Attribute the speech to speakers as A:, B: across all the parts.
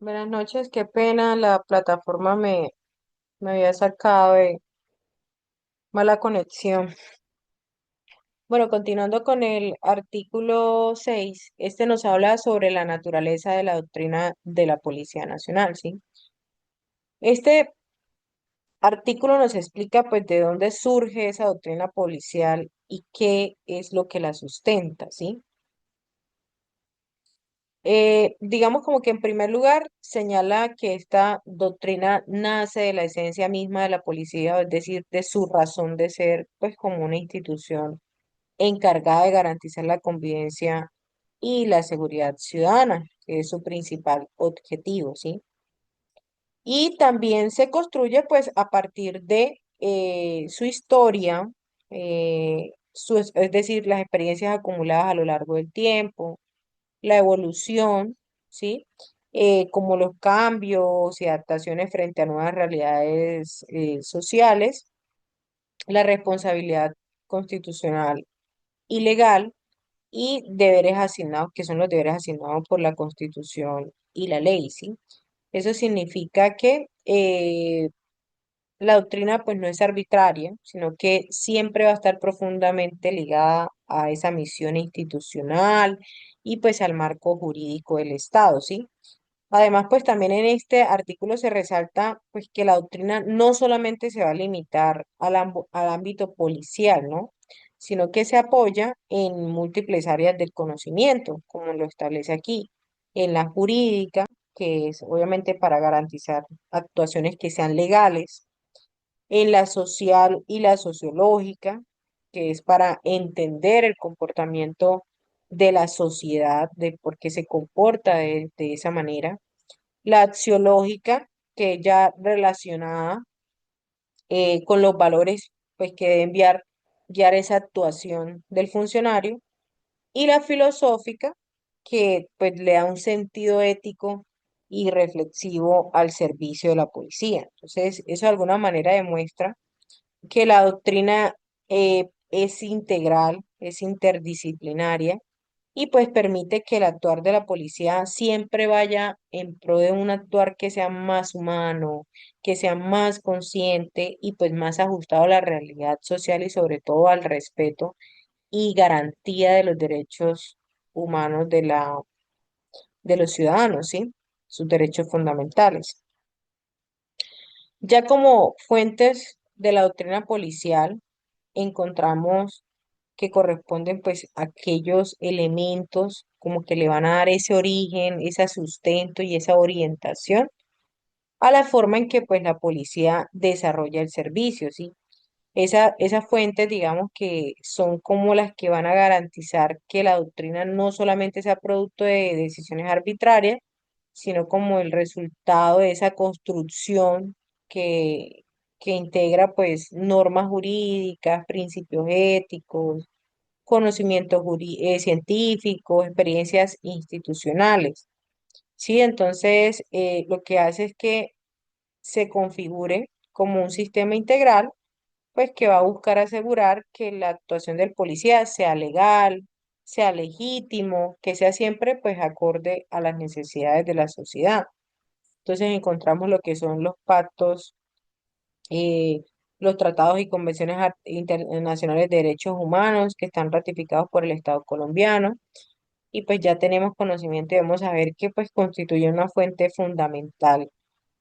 A: Buenas noches, qué pena, la plataforma me había sacado de mala conexión. Bueno, continuando con el artículo 6, este nos habla sobre la naturaleza de la doctrina de la Policía Nacional, ¿sí? Este artículo nos explica pues de dónde surge esa doctrina policial y qué es lo que la sustenta, ¿sí? Digamos como que en primer lugar señala que esta doctrina nace de la esencia misma de la policía, es decir, de su razón de ser, pues como una institución encargada de garantizar la convivencia y la seguridad ciudadana, que es su principal objetivo, ¿sí? Y también se construye pues a partir de su historia, es decir, las experiencias acumuladas a lo largo del tiempo, la evolución, ¿sí? Como los cambios y adaptaciones frente a nuevas realidades sociales, la responsabilidad constitucional y legal y deberes asignados, que son los deberes asignados por la Constitución y la ley, ¿sí? Eso significa que la doctrina pues no es arbitraria, sino que siempre va a estar profundamente ligada a esa misión institucional y pues al marco jurídico del Estado, ¿sí? Además, pues también en este artículo se resalta pues que la doctrina no solamente se va a limitar al ámbito policial, ¿no? Sino que se apoya en múltiples áreas del conocimiento, como lo establece aquí, en la jurídica, que es obviamente para garantizar actuaciones que sean legales, en la social y la sociológica, que es para entender el comportamiento de la sociedad, de por qué se comporta de esa manera, la axiológica, que ya relacionada con los valores pues, que deben guiar esa actuación del funcionario, y la filosófica, que pues le da un sentido ético y reflexivo al servicio de la policía. Entonces, eso de alguna manera demuestra que la doctrina es integral, es interdisciplinaria y pues permite que el actuar de la policía siempre vaya en pro de un actuar que sea más humano, que sea más consciente y pues más ajustado a la realidad social y sobre todo al respeto y garantía de los derechos humanos de los ciudadanos, ¿sí? Sus derechos fundamentales. Ya como fuentes de la doctrina policial, encontramos que corresponden pues a aquellos elementos como que le van a dar ese origen, ese sustento y esa orientación a la forma en que pues la policía desarrolla el servicio, ¿sí? Esas fuentes, digamos que son como las que van a garantizar que la doctrina no solamente sea producto de decisiones arbitrarias, sino como el resultado de esa construcción que, que integra pues normas jurídicas, principios éticos, conocimientos científicos, experiencias institucionales. Sí, entonces lo que hace es que se configure como un sistema integral, pues que va a buscar asegurar que la actuación del policía sea legal, sea legítimo, que sea siempre pues acorde a las necesidades de la sociedad. Entonces encontramos lo que son los pactos, eh, los tratados y convenciones internacionales de derechos humanos que están ratificados por el Estado colombiano y pues ya tenemos conocimiento y vamos a ver que pues constituye una fuente fundamental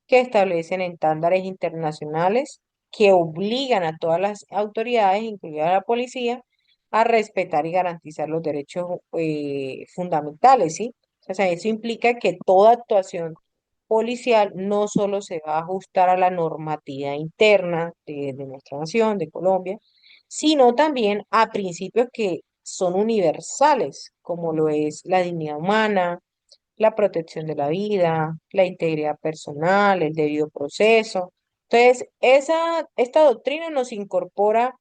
A: que establecen estándares internacionales que obligan a todas las autoridades, incluida la policía, a respetar y garantizar los derechos fundamentales, ¿sí? O sea, eso implica que toda actuación policial no solo se va a ajustar a la normatividad interna de nuestra nación, de Colombia, sino también a principios que son universales, como lo es la dignidad humana, la protección de la vida, la integridad personal, el debido proceso. Entonces, esta doctrina nos incorpora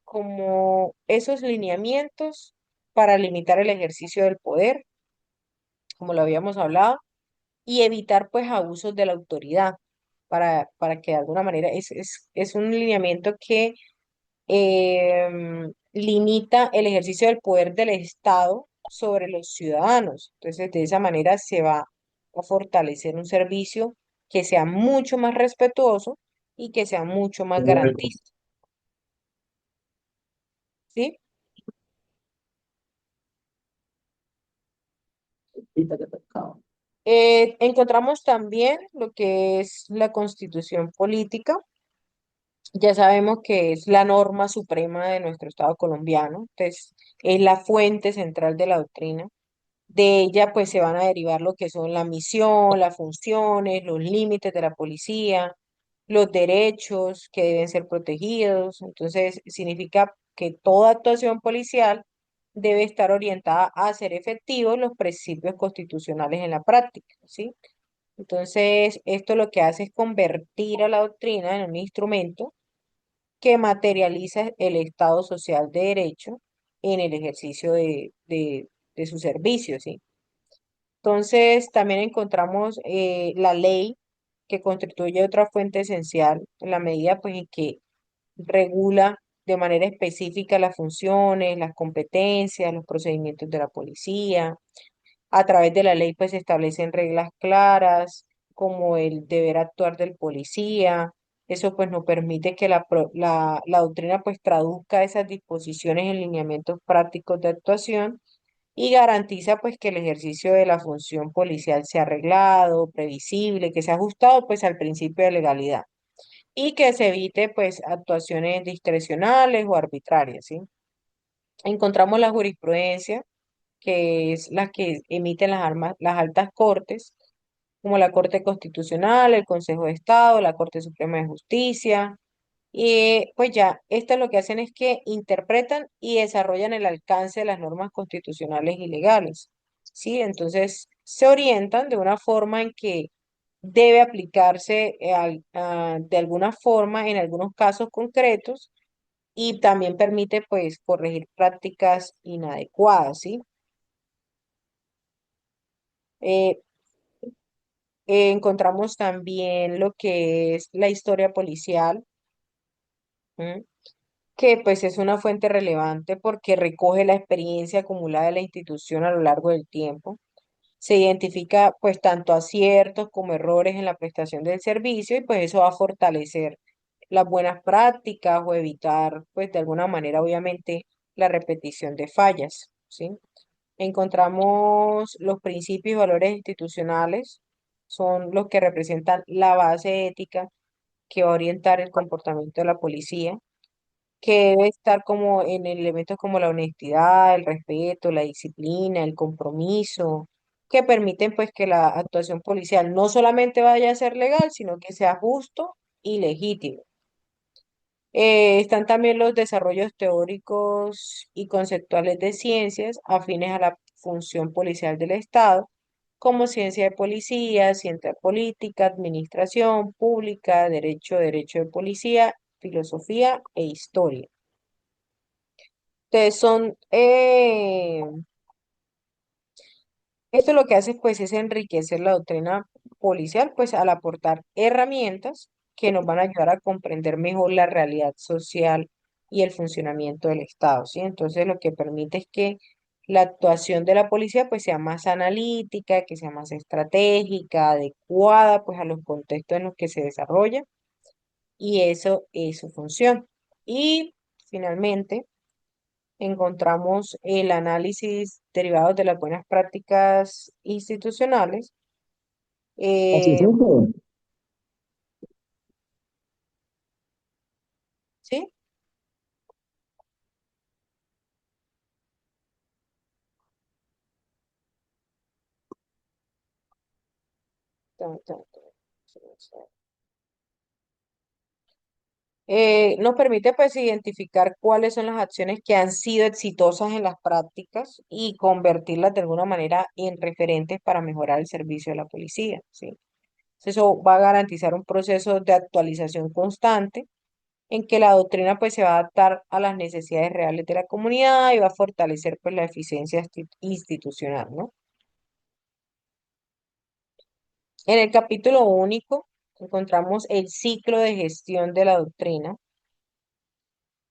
A: como esos lineamientos para limitar el ejercicio del poder, como lo habíamos hablado, y evitar pues abusos de la autoridad, para que de alguna manera es un lineamiento que limita el ejercicio del poder del Estado sobre los ciudadanos. Entonces, de esa manera se va a fortalecer un servicio que sea mucho más respetuoso y que sea mucho más garantista, ¿sí? Encontramos también lo que es la Constitución política. Ya sabemos que es la norma suprema de nuestro Estado colombiano, entonces es la fuente central de la doctrina. De ella pues se van a derivar lo que son la misión, las funciones, los límites de la policía, los derechos que deben ser protegidos. Entonces significa que toda actuación policial debe estar orientada a hacer efectivos los principios constitucionales en la práctica, ¿sí? Entonces, esto lo que hace es convertir a la doctrina en un instrumento que materializa el Estado social de derecho en el ejercicio de su servicio, ¿sí? Entonces, también encontramos la ley que constituye otra fuente esencial en la medida pues, en que regula de manera específica las funciones, las competencias, los procedimientos de la policía. A través de la ley pues se establecen reglas claras como el deber actuar del policía. Eso pues nos permite que la doctrina pues traduzca esas disposiciones en lineamientos prácticos de actuación y garantiza pues que el ejercicio de la función policial sea arreglado, previsible, que sea ajustado pues al principio de legalidad y que se evite pues actuaciones discrecionales o arbitrarias, ¿sí? Encontramos la jurisprudencia, que es la que emiten las altas cortes, como la Corte Constitucional, el Consejo de Estado, la Corte Suprema de Justicia, y pues ya, esto lo que hacen es que interpretan y desarrollan el alcance de las normas constitucionales y legales, ¿sí? Entonces, se orientan de una forma en que debe aplicarse de alguna forma en algunos casos concretos y también permite, pues, corregir prácticas inadecuadas, ¿sí? Eh, encontramos también lo que es la historia policial, ¿m? Que pues es una fuente relevante porque recoge la experiencia acumulada de la institución a lo largo del tiempo. Se identifica pues tanto aciertos como errores en la prestación del servicio y pues eso va a fortalecer las buenas prácticas o evitar pues de alguna manera obviamente la repetición de fallas, ¿sí? Encontramos los principios y valores institucionales, son los que representan la base ética que va a orientar el comportamiento de la policía, que debe estar como en elementos como la honestidad, el respeto, la disciplina, el compromiso, que permiten pues que la actuación policial no solamente vaya a ser legal, sino que sea justo y legítimo. Están también los desarrollos teóricos y conceptuales de ciencias afines a la función policial del Estado, como ciencia de policía, ciencia política, administración pública, derecho de policía, filosofía e historia. Entonces esto lo que hace pues es enriquecer la doctrina policial, pues al aportar herramientas que nos van a ayudar a comprender mejor la realidad social y el funcionamiento del Estado, ¿sí? Entonces lo que permite es que la actuación de la policía pues sea más analítica, que sea más estratégica, adecuada pues a los contextos en los que se desarrolla y eso es su función. Y finalmente encontramos el análisis derivado de las buenas prácticas institucionales.
B: Así es,
A: eh,
B: hijo.
A: ¿Sí? Tan, tan, tan. Sí, sí. Nos permite pues identificar cuáles son las acciones que han sido exitosas en las prácticas y convertirlas de alguna manera en referentes para mejorar el servicio de la policía, ¿sí? Eso va a garantizar un proceso de actualización constante en que la doctrina pues se va a adaptar a las necesidades reales de la comunidad y va a fortalecer pues la eficiencia institucional, ¿no? En el capítulo único encontramos el ciclo de gestión de la doctrina.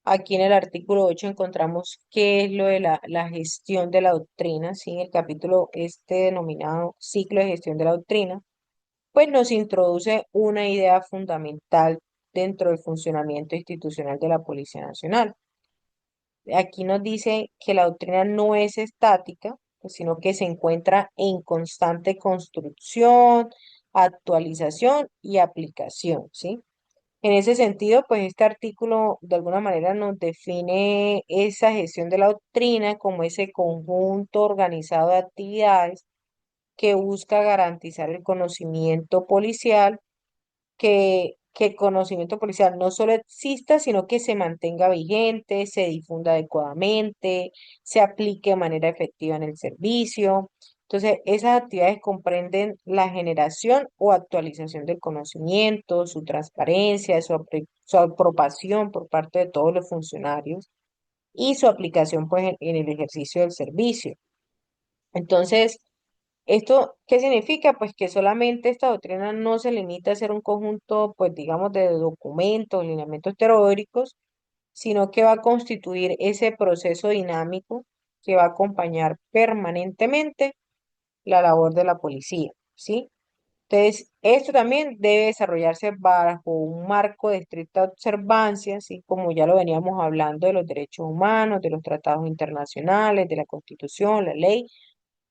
A: Aquí en el artículo 8 encontramos qué es lo de la gestión de la doctrina, ¿sí? El capítulo este denominado ciclo de gestión de la doctrina, pues nos introduce una idea fundamental dentro del funcionamiento institucional de la Policía Nacional. Aquí nos dice que la doctrina no es estática, pues, sino que se encuentra en constante construcción, actualización y aplicación, ¿sí? En ese sentido, pues este artículo de alguna manera nos define esa gestión de la doctrina como ese conjunto organizado de actividades que busca garantizar el conocimiento policial, que el conocimiento policial no solo exista, sino que se mantenga vigente, se difunda adecuadamente, se aplique de manera efectiva en el servicio. Entonces, esas actividades comprenden la generación o actualización del conocimiento, su transparencia, su aprobación por parte de todos los funcionarios y su aplicación pues, en el ejercicio del servicio. Entonces, ¿esto qué significa? Pues que solamente esta doctrina no se limita a ser un conjunto, pues digamos, de documentos, lineamientos teóricos, sino que va a constituir ese proceso dinámico que va a acompañar permanentemente la labor de la policía, ¿sí? Entonces, esto también debe desarrollarse bajo un marco de estricta observancia, así como ya lo veníamos hablando de los derechos humanos, de los tratados internacionales, de la Constitución, la ley,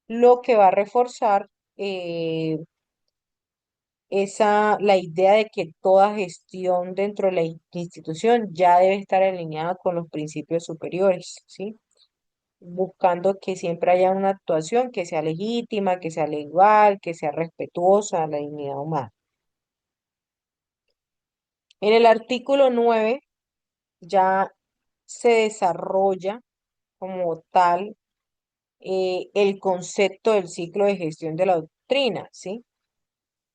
A: lo que va a reforzar eh, la idea de que toda gestión dentro de la institución ya debe estar alineada con los principios superiores, ¿sí? Buscando que siempre haya una actuación que sea legítima, que sea legal, que sea respetuosa a la dignidad humana. En el artículo 9 ya se desarrolla como tal el concepto del ciclo de gestión de la doctrina, ¿sí?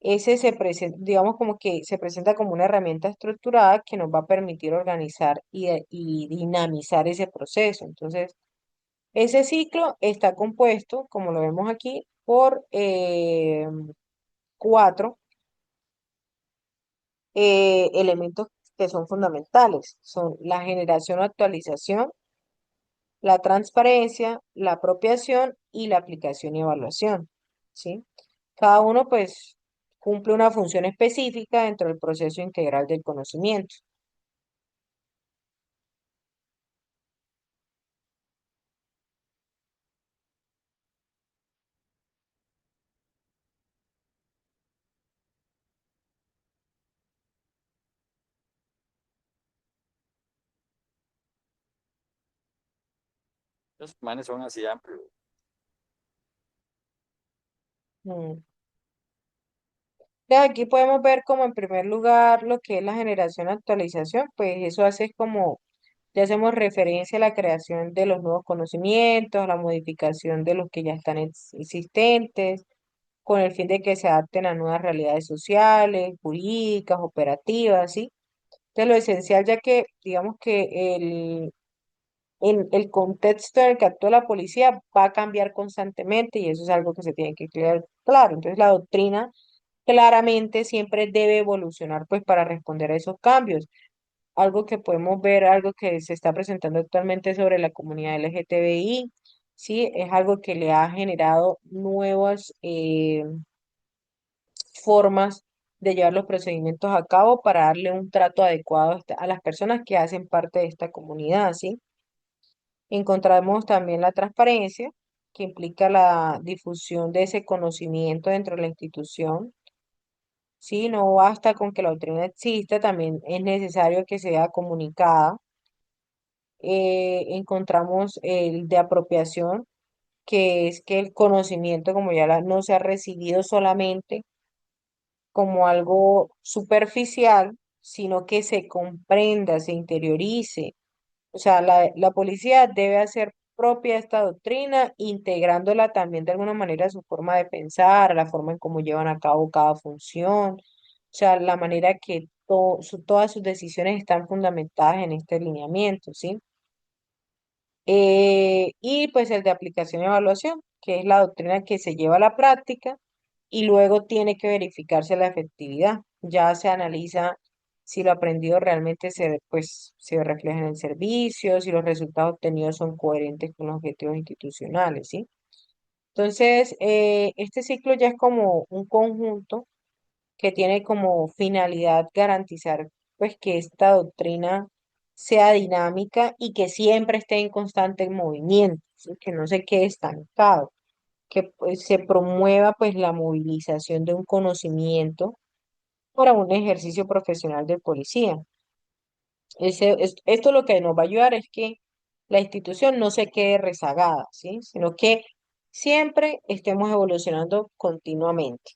A: Ese se presenta, digamos como que se presenta como una herramienta estructurada que nos va a permitir organizar y dinamizar ese proceso. Entonces, ese ciclo está compuesto, como lo vemos aquí, por cuatro elementos que son fundamentales. Son la generación o actualización, la transparencia, la apropiación y la aplicación y evaluación, ¿sí? Cada uno, pues, cumple una función específica dentro del proceso integral del conocimiento.
B: Los manes son así amplios.
A: Mm. Entonces, aquí podemos ver como en primer lugar lo que es la generación actualización, pues eso hace como, ya hacemos referencia a la creación de los nuevos conocimientos, a la modificación de los que ya están existentes, con el fin de que se adapten a nuevas realidades sociales, jurídicas, operativas, ¿sí? Entonces, lo esencial, ya que digamos que en el contexto en el que actúa la policía va a cambiar constantemente y eso es algo que se tiene que quedar claro. Entonces, la doctrina claramente siempre debe evolucionar pues para responder a esos cambios. Algo que podemos ver, algo que se está presentando actualmente sobre la comunidad LGTBI, sí, es algo que le ha generado nuevas formas de llevar los procedimientos a cabo para darle un trato adecuado a las personas que hacen parte de esta comunidad, ¿sí? Encontramos también la transparencia, que implica la difusión de ese conocimiento dentro de la institución. Sí, no basta con que la doctrina exista, también es necesario que sea comunicada. Encontramos el de apropiación, que es que el conocimiento, como ya no se ha recibido solamente como algo superficial, sino que se comprenda, se interiorice. O sea, la policía debe hacer propia esta doctrina, integrándola también de alguna manera a su forma de pensar, a la forma en cómo llevan a cabo cada función, o sea, la manera que todas sus decisiones están fundamentadas en este lineamiento, ¿sí? Y pues el de aplicación y evaluación, que es la doctrina que se lleva a la práctica y luego tiene que verificarse la efectividad. Ya se analiza si lo aprendido realmente pues, se refleja en el servicio, si los resultados obtenidos son coherentes con los objetivos institucionales, ¿sí? Entonces, este ciclo ya es como un conjunto que tiene como finalidad garantizar pues que esta doctrina sea dinámica y que siempre esté en constante movimiento, ¿sí? Que no se quede estancado, que pues, se promueva pues la movilización de un conocimiento para un ejercicio profesional de policía. Esto lo que nos va a ayudar es que la institución no se quede rezagada, ¿sí? Sino que siempre estemos evolucionando continuamente.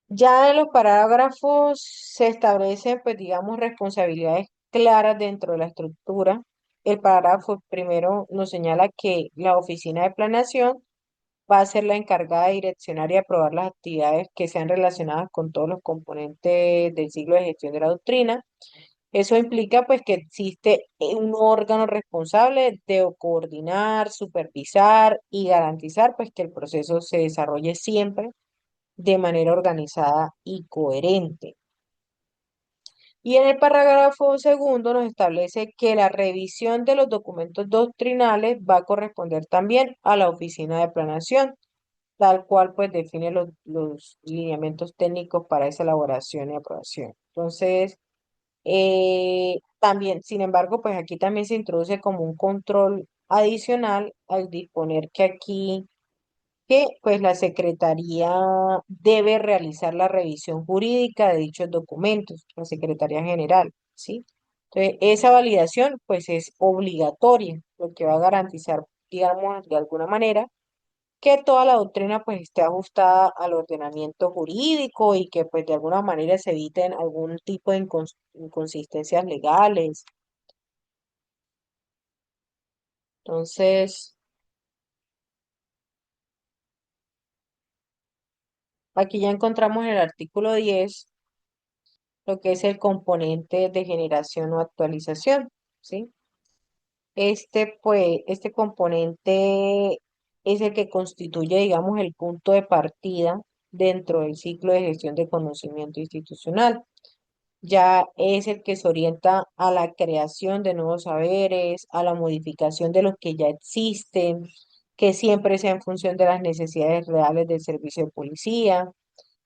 A: Ya en los parágrafos se establecen, pues digamos, responsabilidades claras dentro de la estructura. El parágrafo primero nos señala que la oficina de planeación va a ser la encargada de direccionar y aprobar las actividades que sean relacionadas con todos los componentes del ciclo de gestión de la doctrina. Eso implica pues que existe un órgano responsable de coordinar, supervisar y garantizar pues que el proceso se desarrolle siempre de manera organizada y coherente. Y en el parágrafo segundo nos establece que la revisión de los documentos doctrinales va a corresponder también a la Oficina de Planeación, tal cual pues define los lineamientos técnicos para esa elaboración y aprobación. Entonces, también, sin embargo, pues aquí también se introduce como un control adicional al disponer que pues la Secretaría debe realizar la revisión jurídica de dichos documentos, la Secretaría General, ¿sí? Entonces, esa validación pues es obligatoria, lo que va a garantizar, digamos, de alguna manera, que toda la doctrina pues esté ajustada al ordenamiento jurídico y que pues de alguna manera se eviten algún tipo de inconsistencias legales. Entonces, aquí ya encontramos en el artículo 10 lo que es el componente de generación o actualización, ¿sí? Este componente es el que constituye, digamos, el punto de partida dentro del ciclo de gestión de conocimiento institucional. Ya es el que se orienta a la creación de nuevos saberes, a la modificación de los que ya existen, que siempre sea en función de las necesidades reales del servicio de policía.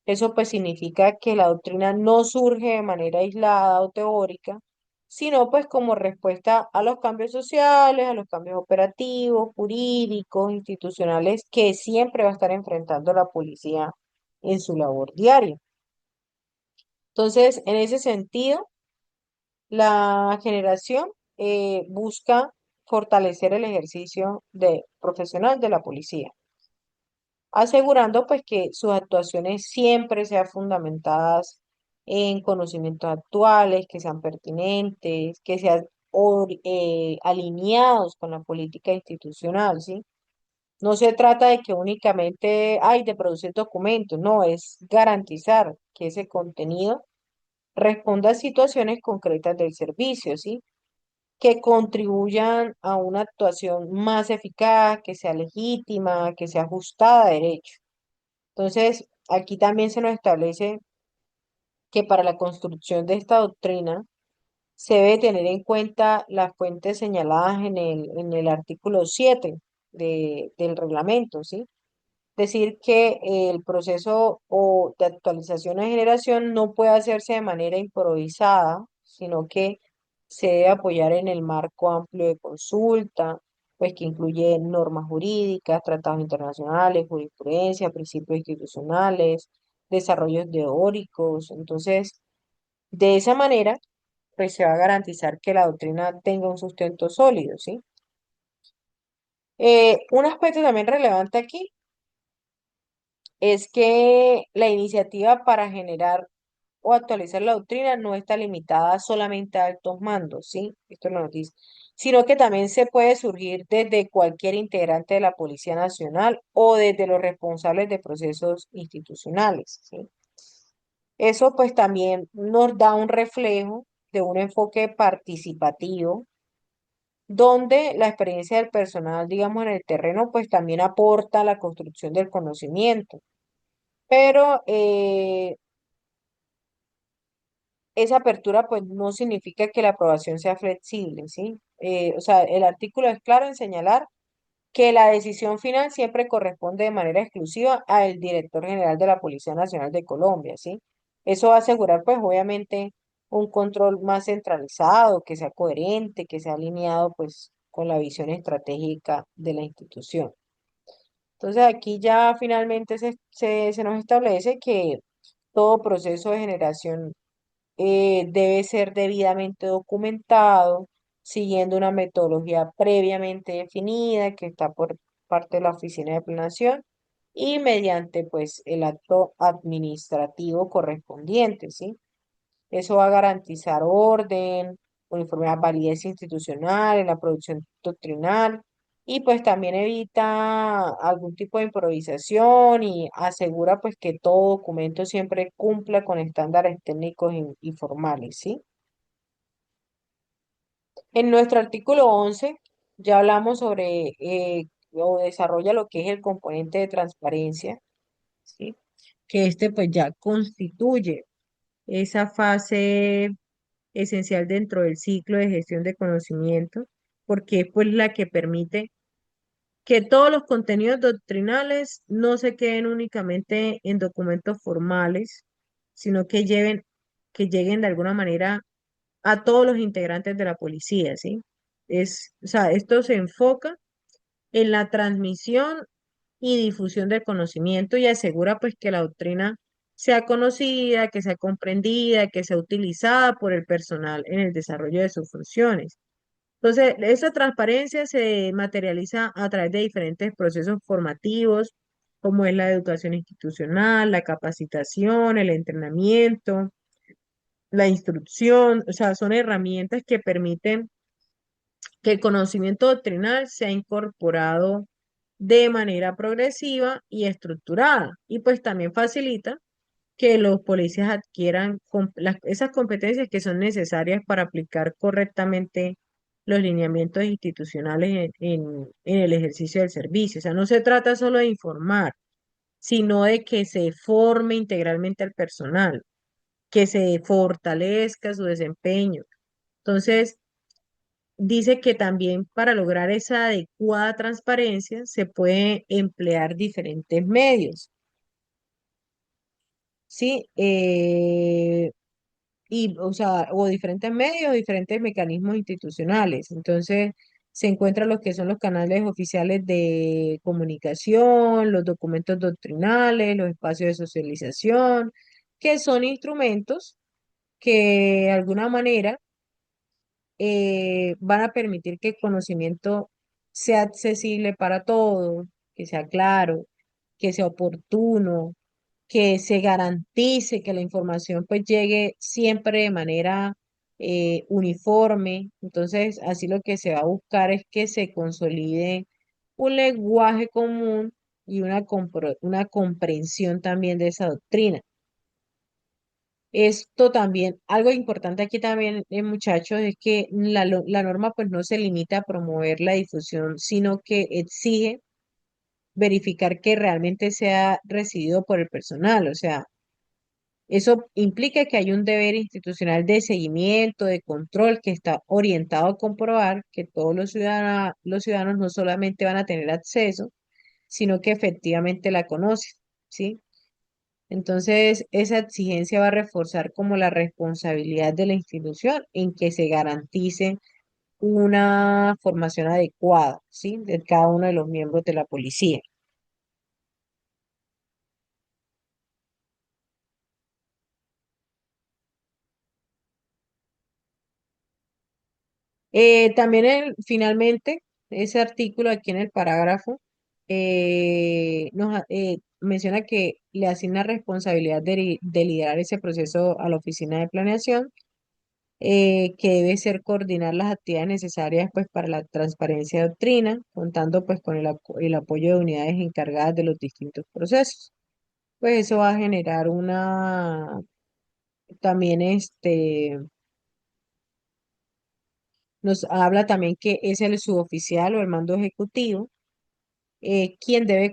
A: Eso pues significa que la doctrina no surge de manera aislada o teórica, sino pues como respuesta a los cambios sociales, a los cambios operativos, jurídicos, institucionales que siempre va a estar enfrentando la policía en su labor diaria. Entonces, en ese sentido, la generación busca fortalecer el ejercicio profesional de la policía, asegurando pues que sus actuaciones siempre sean fundamentadas en conocimientos actuales, que sean pertinentes, que sean alineados con la política institucional, ¿sí? No se trata de que únicamente hay de producir documentos, no, es garantizar que ese contenido responda a situaciones concretas del servicio, ¿sí? Que contribuyan a una actuación más eficaz, que sea legítima, que sea ajustada a derecho. Entonces, aquí también se nos establece que para la construcción de esta doctrina se debe tener en cuenta las fuentes señaladas en el artículo 7 del reglamento, ¿sí? Decir que el proceso o de actualización o generación no puede hacerse de manera improvisada, sino que se debe apoyar en el marco amplio de consulta, pues que incluye normas jurídicas, tratados internacionales, jurisprudencia, principios institucionales, desarrollos teóricos. Entonces, de esa manera, pues se va a garantizar que la doctrina tenga un sustento sólido, ¿sí? Un aspecto también relevante aquí es que la iniciativa para generar o actualizar la doctrina no está limitada solamente a altos mandos, ¿sí? Esto no nos dice, sino que también se puede surgir desde cualquier integrante de la Policía Nacional o desde los responsables de procesos institucionales, ¿sí? Eso pues también nos da un reflejo de un enfoque participativo donde la experiencia del personal, digamos, en el terreno, pues también aporta a la construcción del conocimiento. Pero esa apertura, pues no significa que la aprobación sea flexible, ¿sí? O sea, el artículo es claro en señalar que la decisión final siempre corresponde de manera exclusiva al director general de la Policía Nacional de Colombia, ¿sí? Eso va a asegurar, pues, obviamente, un control más centralizado, que sea coherente, que sea alineado, pues, con la visión estratégica de la institución. Entonces, aquí ya finalmente se nos establece que todo proceso de generación debe ser debidamente documentado, siguiendo una metodología previamente definida que está por parte de la Oficina de Planeación y mediante pues el acto administrativo correspondiente, ¿sí? Eso va a garantizar orden, uniformidad, validez institucional en la producción doctrinal y pues también evita algún tipo de improvisación y asegura pues que todo documento siempre cumpla con estándares técnicos y formales, ¿sí? En nuestro artículo 11 ya hablamos sobre o desarrolla lo que es el componente de transparencia, ¿sí? Que este pues ya constituye esa fase esencial dentro del ciclo de gestión de conocimiento, porque es pues la que permite que todos los contenidos doctrinales no se queden únicamente en documentos formales, sino que lleguen de alguna manera a todos los integrantes de la policía, ¿sí? O sea, esto se enfoca en la transmisión y difusión del conocimiento y asegura pues que la doctrina sea conocida, que sea comprendida, que sea utilizada por el personal en el desarrollo de sus funciones. Entonces, esa transparencia se materializa a través de diferentes procesos formativos, como es la educación institucional, la capacitación, el entrenamiento, la instrucción, o sea, son herramientas que permiten que el conocimiento doctrinal sea incorporado de manera progresiva y estructurada, y pues también facilita que los policías adquieran esas competencias que son necesarias para aplicar correctamente los lineamientos institucionales en el ejercicio del servicio. O sea, no se trata solo de informar, sino de que se forme integralmente al personal, que se fortalezca su desempeño. Entonces, dice que también para lograr esa adecuada transparencia se puede emplear diferentes medios, ¿sí? O sea, o diferentes medios, diferentes mecanismos institucionales. Entonces, se encuentran los que son los canales oficiales de comunicación, los documentos doctrinales, los espacios de socialización, que son instrumentos que de alguna manera van a permitir que el conocimiento sea accesible para todos, que sea claro, que sea oportuno, que se garantice que la información pues llegue siempre de manera uniforme. Entonces, así lo que se va a buscar es que se consolide un lenguaje común y una comprensión también de esa doctrina. Esto también, algo importante aquí también, muchachos, es que la norma pues no se limita a promover la difusión, sino que exige verificar que realmente sea recibido por el personal. O sea, eso implica que hay un deber institucional de seguimiento, de control, que está orientado a comprobar que todos los ciudadanos no solamente van a tener acceso, sino que efectivamente la conocen, ¿sí? Entonces, esa exigencia va a reforzar como la responsabilidad de la institución en que se garantice una formación adecuada, ¿sí? De cada uno de los miembros de la policía. También finalmente, ese artículo aquí en el parágrafo menciona que le asigna responsabilidad de liderar ese proceso a la oficina de planeación, que debe ser coordinar las actividades necesarias pues para la transparencia de doctrina, contando pues con el apoyo de unidades encargadas de los distintos procesos. Pues eso va a generar también nos habla también que es el suboficial o el mando ejecutivo quien debe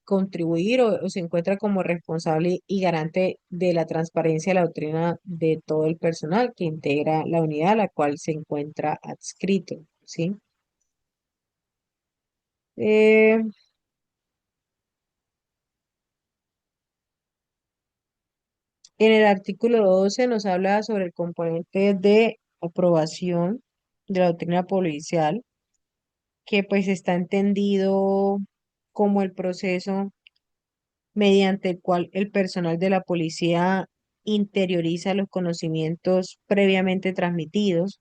A: contribuir o se encuentra como responsable y garante de la transparencia de la doctrina de todo el personal que integra la unidad a la cual se encuentra adscrito, ¿sí? Eh, en el artículo 12 nos habla sobre el componente de aprobación de la doctrina policial, que pues está entendido como el proceso mediante el cual el personal de la policía interioriza los conocimientos previamente transmitidos,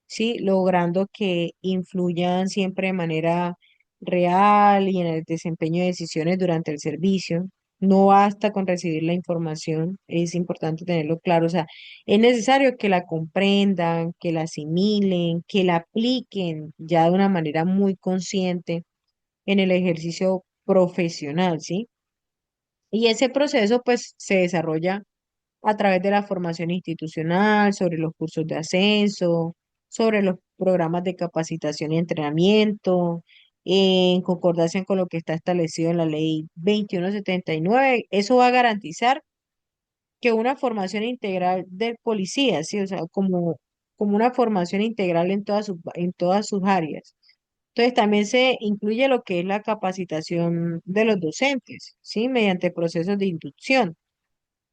A: ¿sí? Logrando que influyan siempre de manera real y en el desempeño de decisiones durante el servicio. No basta con recibir la información, es importante tenerlo claro. O sea, es necesario que la comprendan, que la asimilen, que la apliquen ya de una manera muy consciente en el ejercicio profesional, ¿sí? Y ese proceso pues se desarrolla a través de la formación institucional, sobre los cursos de ascenso, sobre los programas de capacitación y entrenamiento, en concordancia con lo que está establecido en la ley 2179. Eso va a garantizar que una formación integral del policía, ¿sí? O sea, como una formación integral en todas sus áreas. Entonces también se incluye lo que es la capacitación de los docentes, ¿sí? Mediante procesos de inducción.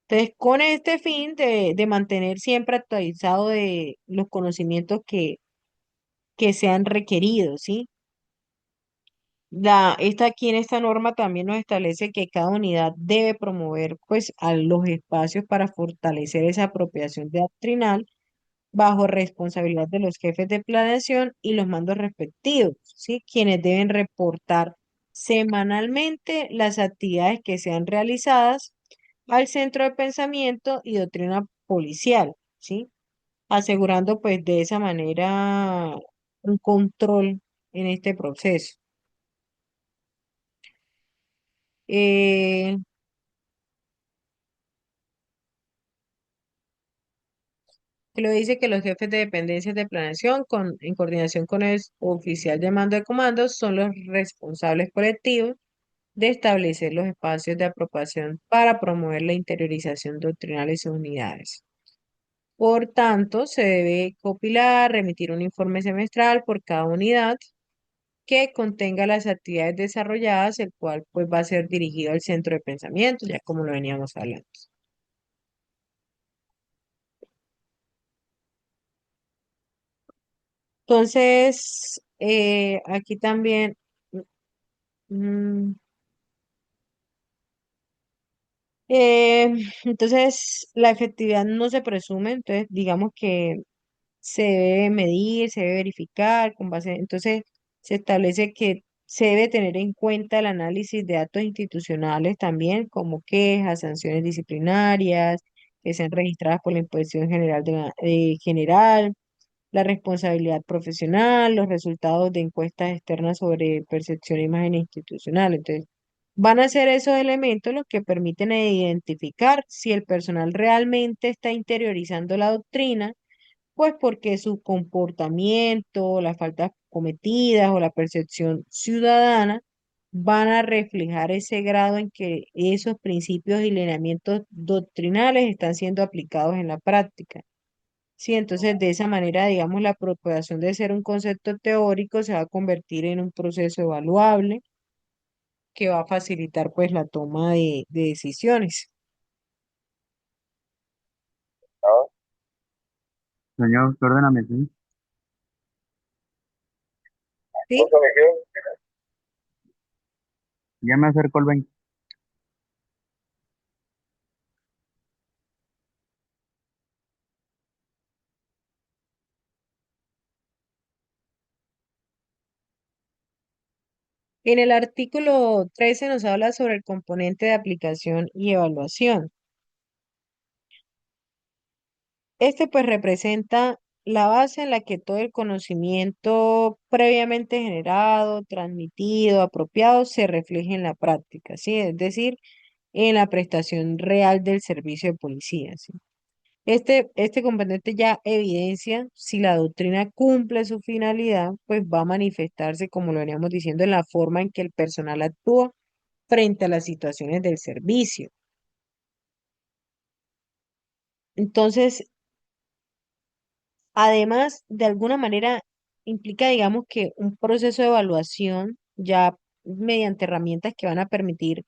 A: Entonces, con este fin de mantener siempre actualizado de los conocimientos que sean requeridos, ¿sí? Aquí en esta norma también nos establece que cada unidad debe promover pues a los espacios para fortalecer esa apropiación doctrinal bajo responsabilidad de los jefes de planeación y los mandos respectivos, ¿sí? Quienes deben reportar semanalmente las actividades que sean realizadas al Centro de Pensamiento y Doctrina Policial, ¿sí? Asegurando pues de esa manera un control en este proceso. Eh, que lo dice que los jefes de dependencias de planeación, en coordinación con el oficial de mando de comandos, son los responsables colectivos de establecer los espacios de apropiación para promover la interiorización doctrinal de sus unidades. Por tanto, se debe compilar, remitir un informe semestral por cada unidad que contenga las actividades desarrolladas, el cual pues va a ser dirigido al centro de pensamiento, ya como lo veníamos hablando. Entonces, aquí también, mm, eh, entonces la efectividad no se presume, entonces digamos que se debe medir, se debe verificar con base, entonces se establece que se debe tener en cuenta el análisis de datos institucionales también, como quejas, sanciones disciplinarias, que sean registradas por la Inspección General General, la responsabilidad profesional, los resultados de encuestas externas sobre percepción e imagen institucional. Entonces, van a ser esos elementos los que permiten identificar si el personal realmente está interiorizando la doctrina pues porque su comportamiento, las faltas cometidas o la percepción ciudadana van a reflejar ese grado en que esos principios y lineamientos doctrinales están siendo aplicados en la práctica. Sí, entonces de esa manera, digamos, la apropiación de ser un concepto teórico se va a convertir en un proceso evaluable que va a facilitar pues la toma de decisiones.
B: Señor, perdóname, ¿sí?
A: ¿Sí?
B: Ya me acercó el 20.
A: En el artículo 13 nos habla sobre el componente de aplicación y evaluación. Este pues representa la base en la que todo el conocimiento previamente generado, transmitido, apropiado, se refleja en la práctica, ¿sí? Es decir, en la prestación real del servicio de policía, ¿sí? Este componente ya evidencia si la doctrina cumple su finalidad, pues va a manifestarse, como lo veníamos diciendo, en la forma en que el personal actúa frente a las situaciones del servicio. Entonces, además, de alguna manera, implica, digamos, que un proceso de evaluación ya mediante herramientas que van a permitir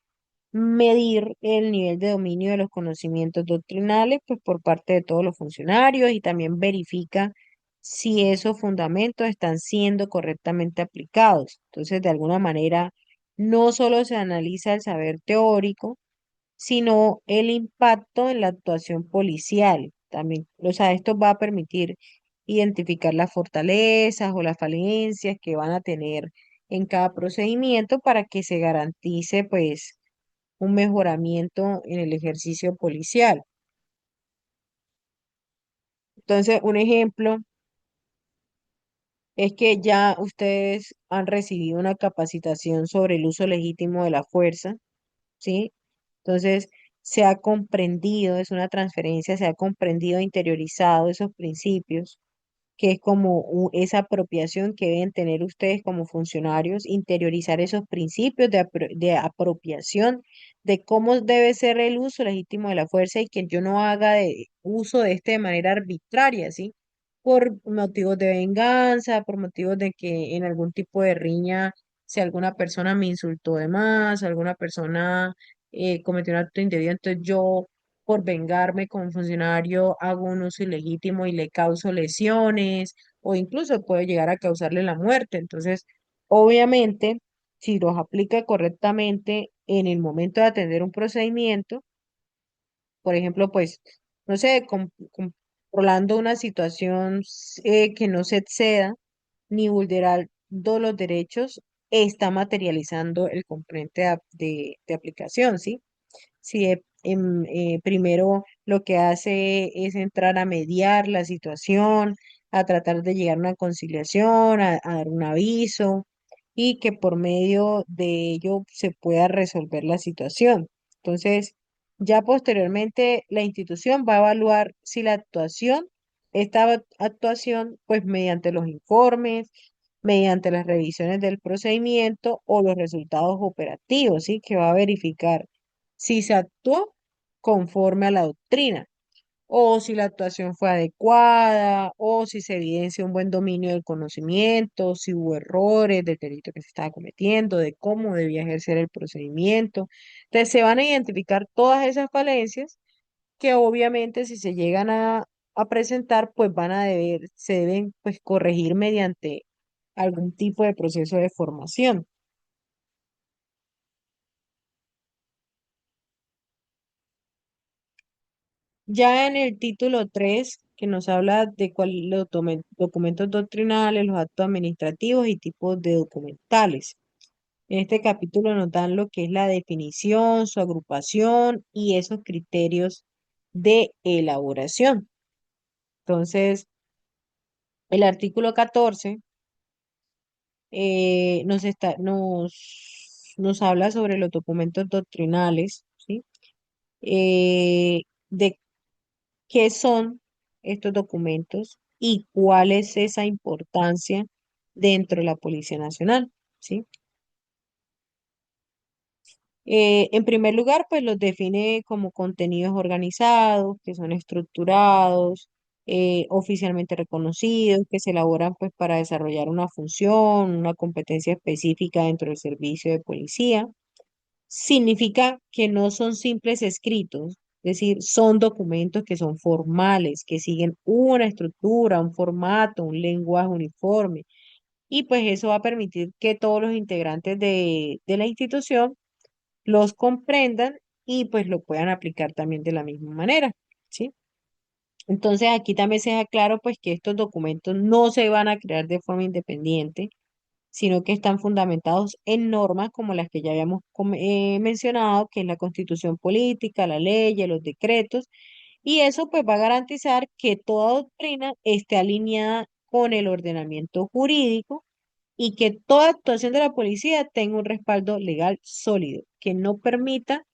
A: medir el nivel de dominio de los conocimientos doctrinales, pues por parte de todos los funcionarios y también verifica si esos fundamentos están siendo correctamente aplicados. Entonces, de alguna manera, no solo se analiza el saber teórico, sino el impacto en la actuación policial. También, o sea, esto va a permitir identificar las fortalezas o las falencias que van a tener en cada procedimiento para que se garantice, pues, un mejoramiento en el ejercicio policial. Entonces, un ejemplo es que ya ustedes han recibido una capacitación sobre el uso legítimo de la fuerza, ¿sí? Entonces, se ha comprendido, es una transferencia, se ha comprendido e interiorizado esos principios que es como esa apropiación que deben tener ustedes como funcionarios, interiorizar esos principios de apropiación, de cómo debe ser el uso legítimo de la fuerza y que yo no haga uso de este de manera arbitraria, ¿sí? Por motivos de venganza, por motivos de que en algún tipo de riña, si alguna persona me insultó de más, alguna persona cometió un acto indebido, entonces yo por vengarme con un funcionario hago un uso ilegítimo y le causo lesiones o incluso puede llegar a causarle la muerte. Entonces, obviamente, si los aplica correctamente en el momento de atender un procedimiento, por ejemplo, pues, no sé, controlando una situación que no se exceda ni vulnerar los derechos, está materializando el componente de aplicación, ¿sí? Si primero lo que hace es entrar a mediar la situación, a tratar de llegar a una conciliación, a dar un aviso y que por medio de ello se pueda resolver la situación. Entonces, ya posteriormente la institución va a evaluar si la actuación, esta actuación, pues mediante los informes, mediante las revisiones del procedimiento o los resultados operativos, ¿sí? Que va a verificar si se actuó conforme a la doctrina, o si la actuación fue adecuada, o si se evidencia un buen dominio del conocimiento, si hubo errores del delito que se estaba cometiendo, de cómo debía ejercer el procedimiento. Entonces se van a identificar todas esas falencias que obviamente si se llegan a presentar, pues se deben pues corregir mediante algún tipo de proceso de formación. Ya en el título 3 que nos habla de los documentos doctrinales, los actos administrativos y tipos de documentales. En este capítulo nos dan lo que es la definición, su agrupación y esos criterios de elaboración. Entonces, el artículo 14 nos habla sobre los documentos doctrinales, ¿sí? De qué son estos documentos y cuál es esa importancia dentro de la Policía Nacional, ¿sí? En primer lugar, pues los define como contenidos organizados, que son estructurados, oficialmente reconocidos, que se elaboran pues para desarrollar una función, una competencia específica dentro del servicio de policía. Significa que no son simples escritos, es decir, son documentos que son formales, que siguen una estructura, un formato, un lenguaje uniforme. Y pues eso va a permitir que todos los integrantes de la institución los comprendan y pues lo puedan aplicar también de la misma manera, ¿sí? Entonces aquí también se deja claro pues que estos documentos no se van a crear de forma independiente, sino que están fundamentados en normas como las que ya habíamos mencionado, que es la Constitución política, la ley, los decretos, y eso pues va a garantizar que toda doctrina esté alineada con el ordenamiento jurídico y que toda actuación de la policía tenga un respaldo legal sólido, que no permita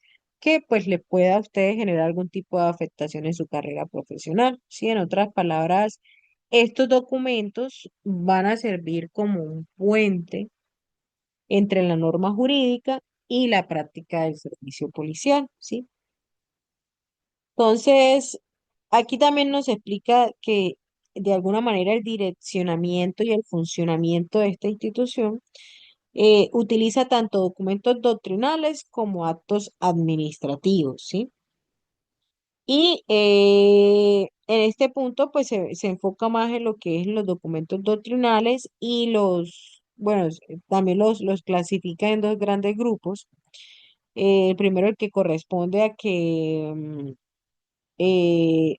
A: que pues le pueda a ustedes generar algún tipo de afectación en su carrera profesional. Sí, en otras palabras, estos documentos van a servir como un puente entre la norma jurídica y la práctica del servicio policial, ¿sí? Entonces, aquí también nos explica que de alguna manera el direccionamiento y el funcionamiento de esta institución utiliza tanto documentos doctrinales como actos administrativos, ¿sí? Y en este punto, pues se enfoca más en lo que es los documentos doctrinales y bueno, también los clasifica en dos grandes grupos. El primero, el que corresponde a que eh,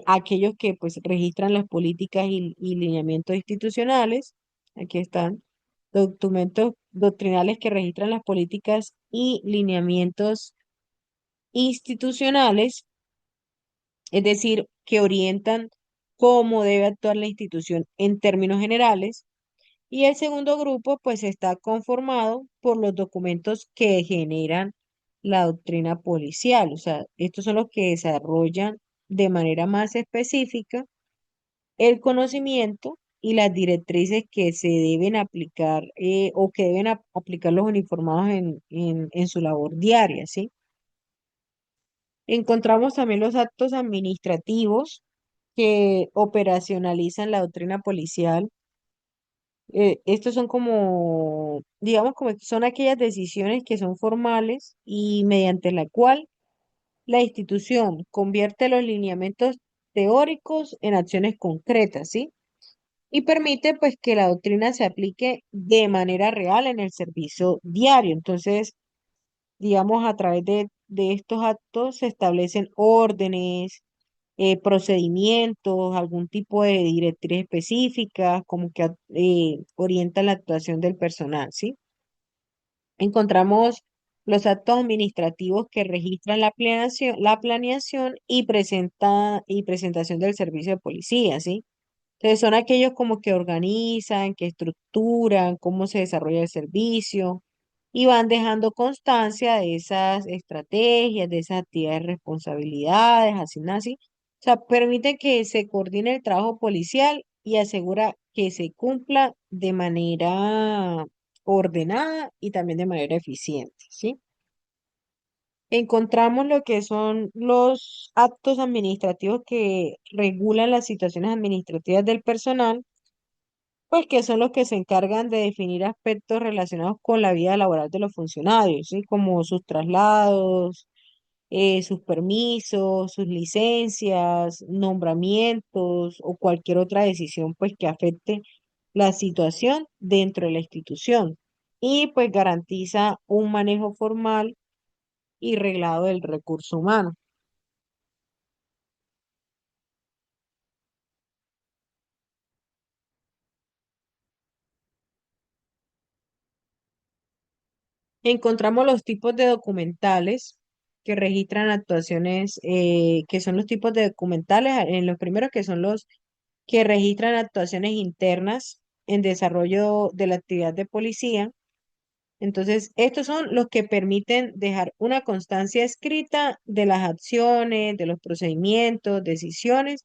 A: aquellos que pues registran las políticas y lineamientos institucionales, aquí están, documentos doctrinales que registran las políticas y lineamientos institucionales, es decir, que orientan cómo debe actuar la institución en términos generales. Y el segundo grupo, pues, está conformado por los documentos que generan la doctrina policial. O sea, estos son los que desarrollan de manera más específica el conocimiento y las directrices que se deben aplicar o que deben aplicar los uniformados en su labor diaria, ¿sí? Encontramos también los actos administrativos que operacionalizan la doctrina policial. Estos son como, digamos, como que son aquellas decisiones que son formales y mediante la cual la institución convierte los lineamientos teóricos en acciones concretas, ¿sí? Y permite pues que la doctrina se aplique de manera real en el servicio diario. Entonces, digamos, a través de estos actos se establecen órdenes, procedimientos, algún tipo de directriz específica, como que orientan la actuación del personal, ¿sí? Encontramos los actos administrativos que registran la planeación y presentación del servicio de policía, ¿sí? Entonces son aquellos como que organizan, que estructuran cómo se desarrolla el servicio y van dejando constancia de esas estrategias, de esas actividades, responsabilidades, así. O sea, permite que se coordine el trabajo policial y asegura que se cumpla de manera ordenada y también de manera eficiente, ¿sí? Encontramos lo que son los actos administrativos que regulan las situaciones administrativas del personal, pues que son los que se encargan de definir aspectos relacionados con la vida laboral de los funcionarios, ¿sí? Como sus traslados, sus permisos, sus licencias, nombramientos o cualquier otra decisión pues que afecte la situación dentro de la institución y pues garantiza un manejo formal y reglado del recurso humano. Encontramos los tipos de documentales que registran actuaciones, que son los tipos de documentales, en los primeros que son los que registran actuaciones internas en desarrollo de la actividad de policía. Entonces, estos son los que permiten dejar una constancia escrita de las acciones, de los procedimientos, decisiones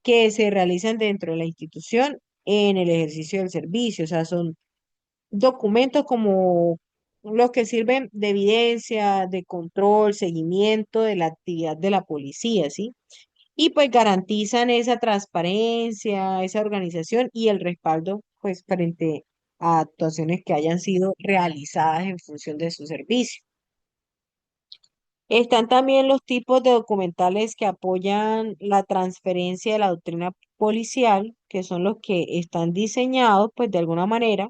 A: que se realizan dentro de la institución en el ejercicio del servicio. O sea, son documentos como los que sirven de evidencia, de control, seguimiento de la actividad de la policía, ¿sí? Y pues garantizan esa transparencia, esa organización y el respaldo, pues, frente a actuaciones que hayan sido realizadas en función de su servicio. Están también los tipos de documentales que apoyan la transferencia de la doctrina policial, que son los que están diseñados, pues, de alguna manera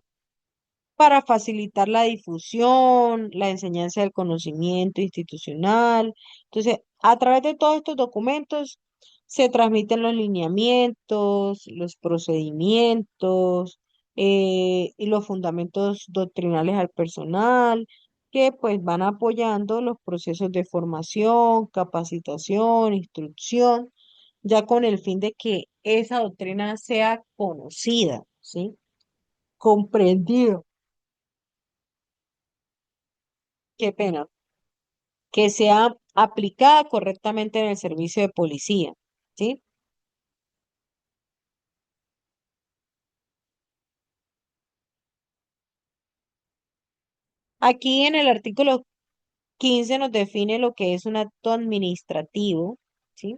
A: para facilitar la difusión, la enseñanza del conocimiento institucional. Entonces, a través de todos estos documentos se transmiten los lineamientos, los procedimientos y los fundamentos doctrinales al personal, que pues van apoyando los procesos de formación, capacitación, instrucción, ya con el fin de que esa doctrina sea conocida, ¿sí? Comprendida. Qué pena. que sea aplicada correctamente en el servicio de policía, ¿sí? Aquí en el artículo 15 nos define lo que es un acto administrativo, ¿sí?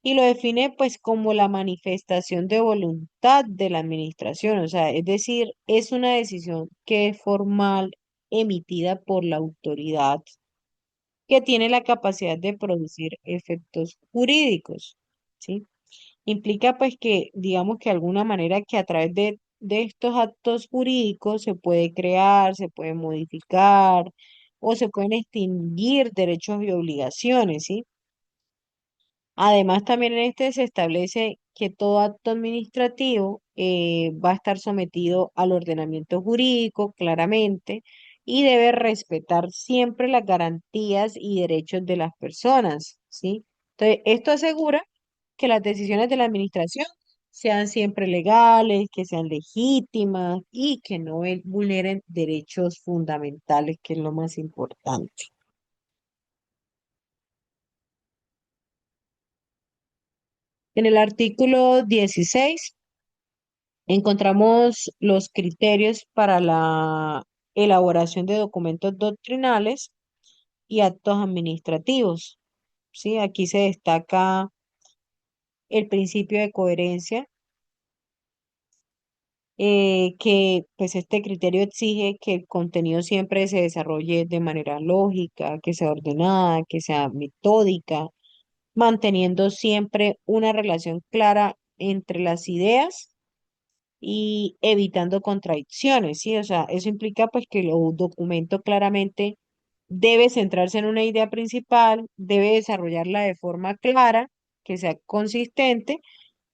A: Y lo define pues como la manifestación de voluntad de la administración, o sea, es decir, es una decisión que es formal, emitida por la autoridad, que tiene la capacidad de producir efectos jurídicos, ¿sí? Implica pues que, digamos que de alguna manera que a través de estos actos jurídicos se puede crear, se puede modificar o se pueden extinguir derechos y obligaciones, ¿sí? Además, también en este se establece que todo acto administrativo va a estar sometido al ordenamiento jurídico claramente y debe respetar siempre las garantías y derechos de las personas, ¿sí? Entonces, esto asegura que las decisiones de la administración sean siempre legales, que sean legítimas y que no vulneren derechos fundamentales, que es lo más importante. En el artículo 16 encontramos los criterios para la elaboración de documentos doctrinales y actos administrativos. ¿Sí? Aquí se destaca el principio de coherencia, que pues este criterio exige que el contenido siempre se desarrolle de manera lógica, que sea ordenada, que sea metódica, manteniendo siempre una relación clara entre las ideas y evitando contradicciones, ¿sí? O sea, eso implica pues que el documento claramente debe centrarse en una idea principal, debe desarrollarla de forma clara, que sea consistente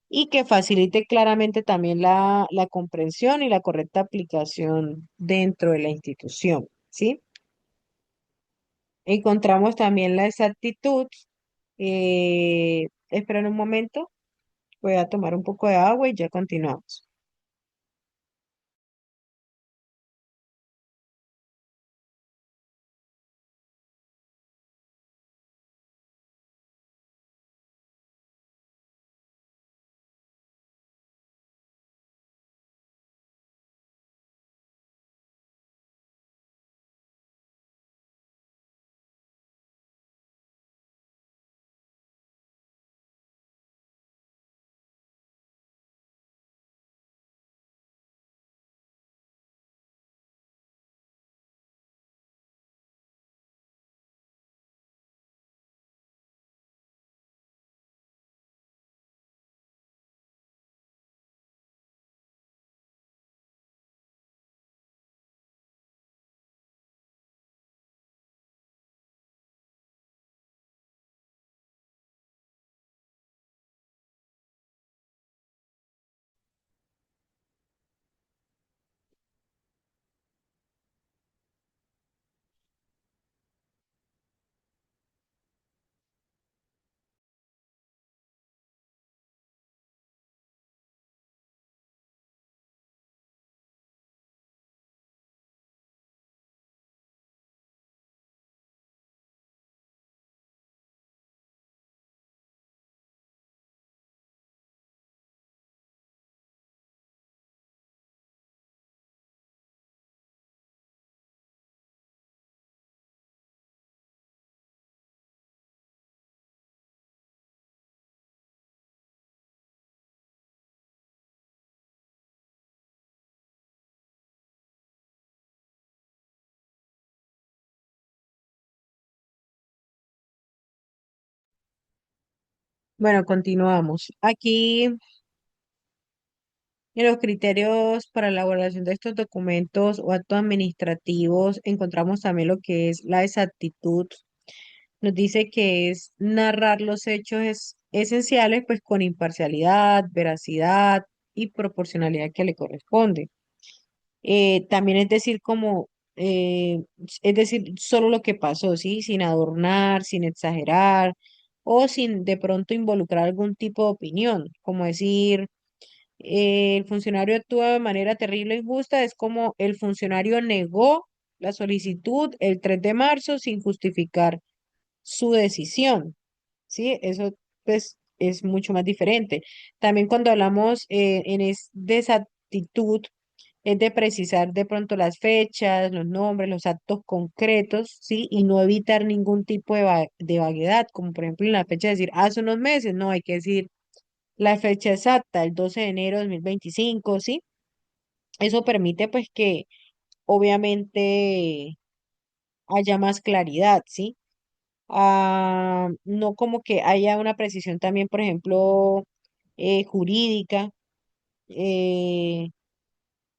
A: y que facilite claramente también la comprensión y la correcta aplicación dentro de la institución, ¿sí? Encontramos también la exactitud. Esperen un momento, voy a tomar un poco de agua y ya continuamos. Bueno, continuamos. Aquí en los criterios para la elaboración de estos documentos o actos administrativos encontramos también lo que es la exactitud. Nos dice que es narrar los hechos esenciales pues con imparcialidad, veracidad y proporcionalidad que le corresponde. También es decir, es decir, solo lo que pasó, ¿sí? Sin adornar, sin exagerar o sin de pronto involucrar algún tipo de opinión, como decir el funcionario actúa de manera terrible e injusta, es como el funcionario negó la solicitud el 3 de marzo sin justificar su decisión, ¿sí? Eso pues es mucho más diferente. También cuando hablamos de exactitud, es de precisar de pronto las fechas, los nombres, los actos concretos, ¿sí? Y no evitar ningún tipo de vaguedad, como por ejemplo en la fecha de decir hace unos meses, no, hay que decir la fecha exacta, el 12 de enero de 2025, ¿sí? Eso permite pues que obviamente haya más claridad, ¿sí? No como que haya una precisión también, por ejemplo, jurídica, eh,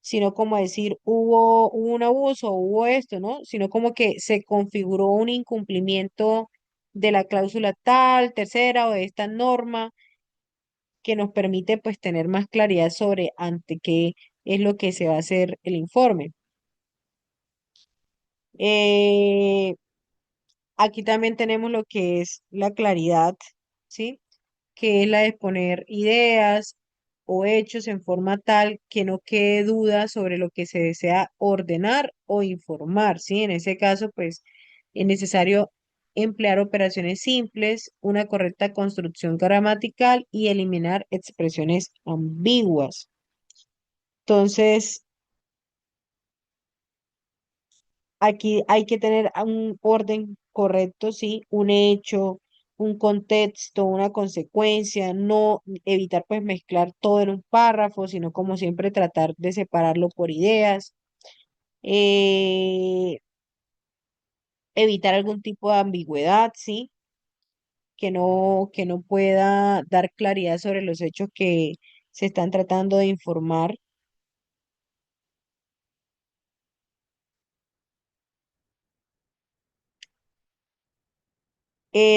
A: sino como decir hubo un abuso, hubo esto, ¿no? Sino como que se configuró un incumplimiento de la cláusula tal, tercera o de esta norma que nos permite pues tener más claridad sobre ante qué es lo que se va a hacer el informe. Eh, Aquí también tenemos lo que es la claridad, ¿sí? Que es la de exponer ideas o hechos en forma tal que no quede duda sobre lo que se desea ordenar o informar, ¿sí? En ese caso, pues es necesario emplear operaciones simples, una correcta construcción gramatical y eliminar expresiones ambiguas. Entonces, aquí hay que tener un orden correcto, sí, un hecho, un contexto, una consecuencia, no evitar pues mezclar todo en un párrafo, sino como siempre tratar de separarlo por ideas, eh, evitar algún tipo de ambigüedad, sí, que no pueda dar claridad sobre los hechos que se están tratando de informar.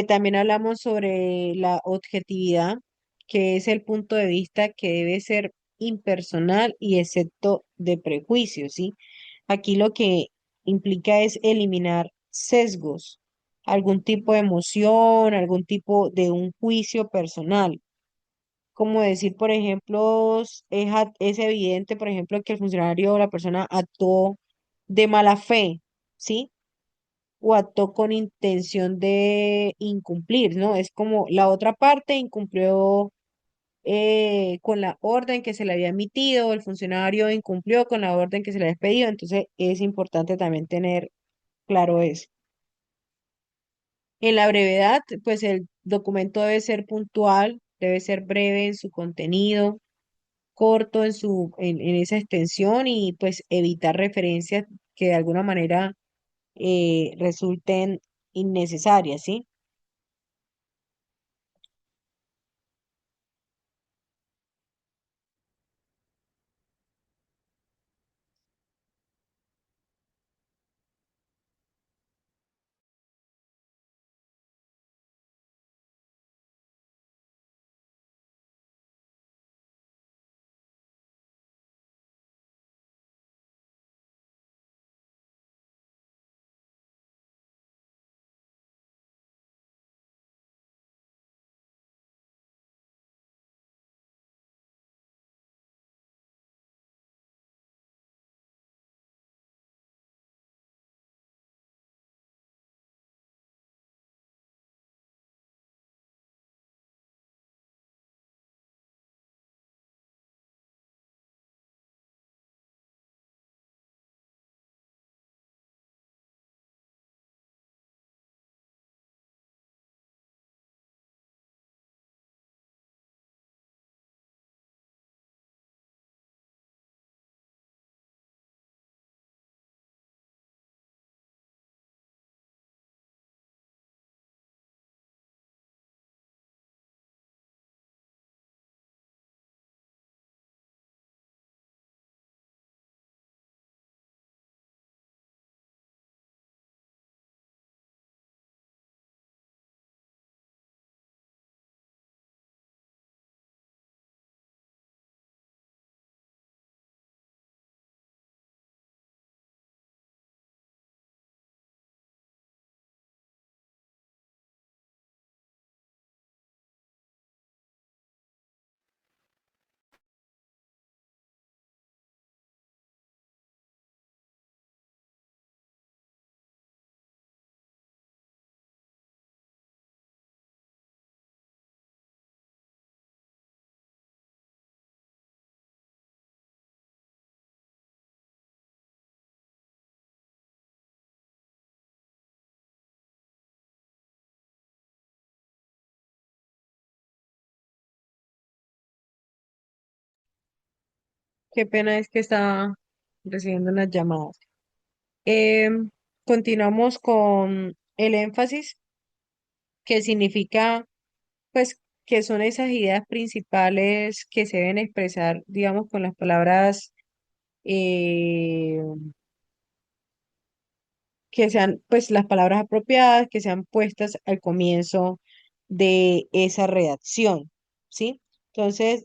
A: También hablamos sobre la objetividad, que es el punto de vista que debe ser impersonal y excepto de prejuicios, ¿sí? Aquí lo que implica es eliminar sesgos, algún tipo de emoción, algún tipo de un juicio personal. Como decir, por ejemplo, es evidente, por ejemplo, que el funcionario o la persona actuó de mala fe, ¿sí? O actuó con intención de incumplir, ¿no? Es como la otra parte incumplió con la orden que se le había emitido, el funcionario incumplió con la orden que se le había pedido, entonces es importante también tener claro eso. En la brevedad, pues el documento debe ser puntual, debe ser breve en su contenido, corto en esa extensión y pues evitar referencias que de alguna manera resulten innecesarias, ¿sí? Qué pena es que estaba recibiendo unas llamadas. Em, Continuamos con el énfasis, que significa, pues, que son esas ideas principales que se deben expresar, digamos, con las palabras eh, que sean, pues, las palabras apropiadas, que sean puestas al comienzo de esa redacción, ¿sí? Entonces,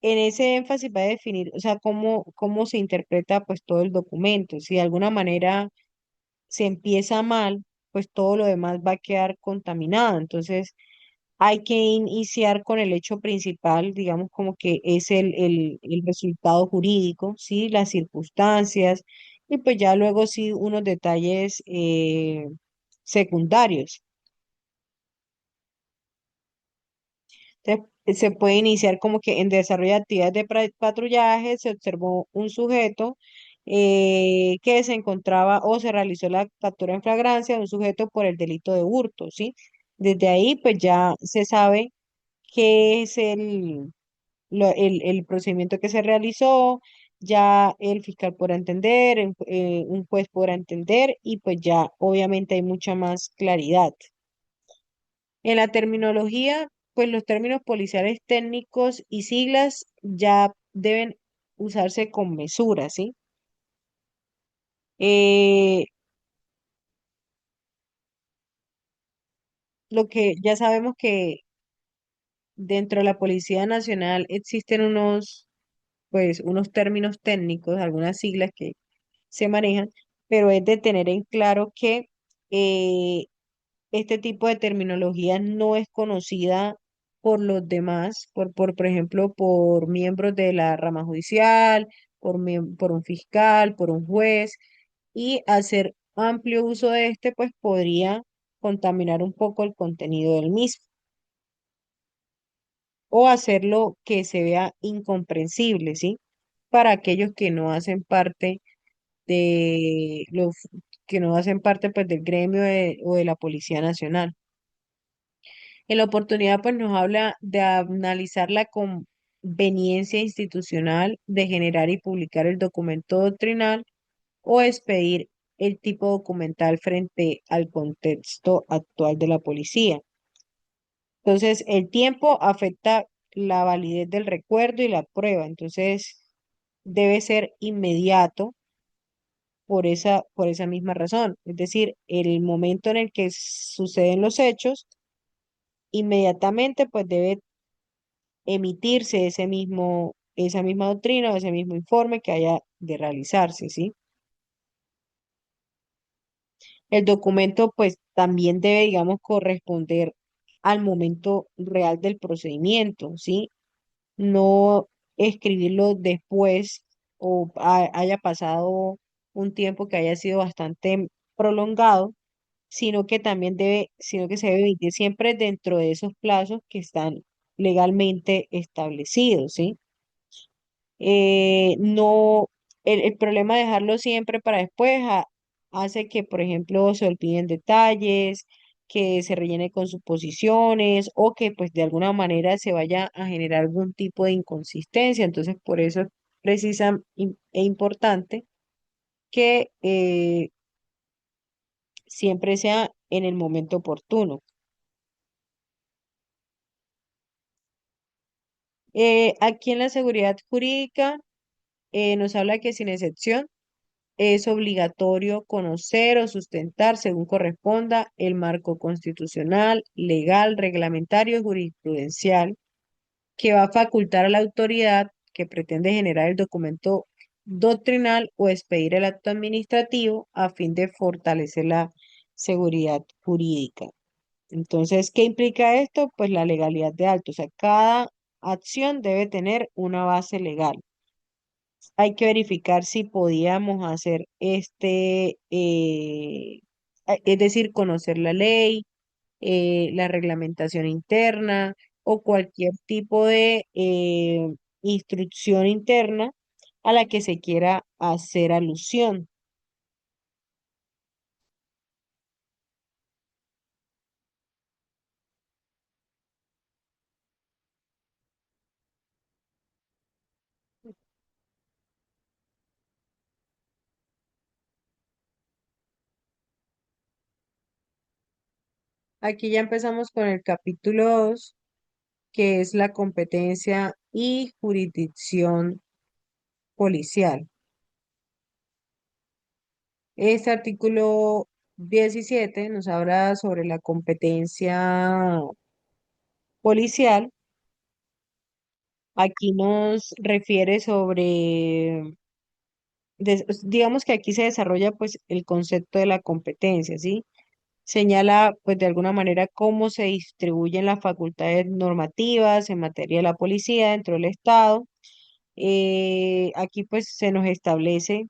A: en ese énfasis va a definir, o sea, cómo se interpreta, pues, todo el documento. Si de alguna manera se empieza mal, pues todo lo demás va a quedar contaminado. Entonces, hay que iniciar con el hecho principal, digamos, como que es el resultado jurídico, ¿sí? Las circunstancias, y pues ya luego sí unos detalles secundarios. Entonces, se puede iniciar como que en desarrollo de actividades de patrullaje se observó un sujeto que se encontraba o se realizó la captura en flagrancia de un sujeto por el delito de hurto, ¿sí? Desde ahí, pues ya se sabe qué es el procedimiento que se realizó, ya el fiscal podrá entender, un juez podrá entender y pues ya obviamente hay mucha más claridad. En la terminología, pues los términos policiales técnicos y siglas ya deben usarse con mesura, ¿sí? Eh, lo que ya sabemos que dentro de la Policía Nacional existen pues, unos términos técnicos, algunas siglas que se manejan, pero es de tener en claro que eh, este tipo de terminología no es conocida por los demás, por ejemplo, por miembros de la rama judicial, por un fiscal, por un juez, y hacer amplio uso de este, pues podría contaminar un poco el contenido del mismo o hacerlo que se vea incomprensible, ¿sí? Para aquellos que no hacen parte de los que no hacen parte pues del gremio o de la Policía Nacional. En la oportunidad, pues nos habla de analizar la conveniencia institucional de generar y publicar el documento doctrinal o expedir el tipo documental frente al contexto actual de la policía. Entonces, el tiempo afecta la validez del recuerdo y la prueba. Entonces, debe ser inmediato por esa misma razón. Es decir, el momento en el que suceden los hechos, inmediatamente pues debe emitirse esa misma doctrina o ese mismo informe que haya de realizarse, ¿sí? El documento pues también debe, digamos, corresponder al momento real del procedimiento, ¿sí? No escribirlo después o haya pasado un tiempo que haya sido bastante prolongado, sino que se debe emitir siempre dentro de esos plazos que están legalmente establecidos, ¿sí? No, el problema de dejarlo siempre para después hace que, por ejemplo, se olviden detalles, que se rellene con suposiciones o que pues de alguna manera se vaya a generar algún tipo de inconsistencia. Entonces, por eso es e importante que siempre sea en el momento oportuno. Aquí en la seguridad jurídica nos habla que sin excepción es obligatorio conocer o sustentar, según corresponda, el marco constitucional, legal, reglamentario y jurisprudencial que va a facultar a la autoridad que pretende generar el documento doctrinal o expedir el acto administrativo a fin de fortalecer la seguridad jurídica. Entonces, ¿qué implica esto? Pues la legalidad de acto. O sea, cada acción debe tener una base legal. Hay que verificar si podíamos hacer es decir, conocer la ley, la reglamentación interna o cualquier tipo de instrucción interna a la que se quiera hacer alusión. Aquí ya empezamos con el capítulo 2, que es la competencia y jurisdicción policial. Este artículo 17 nos habla sobre la competencia policial. Aquí nos refiere sobre, digamos que aquí se desarrolla pues el concepto de la competencia, ¿sí? Señala pues de alguna manera cómo se distribuyen las facultades normativas en materia de la policía dentro del Estado. Aquí pues se nos establece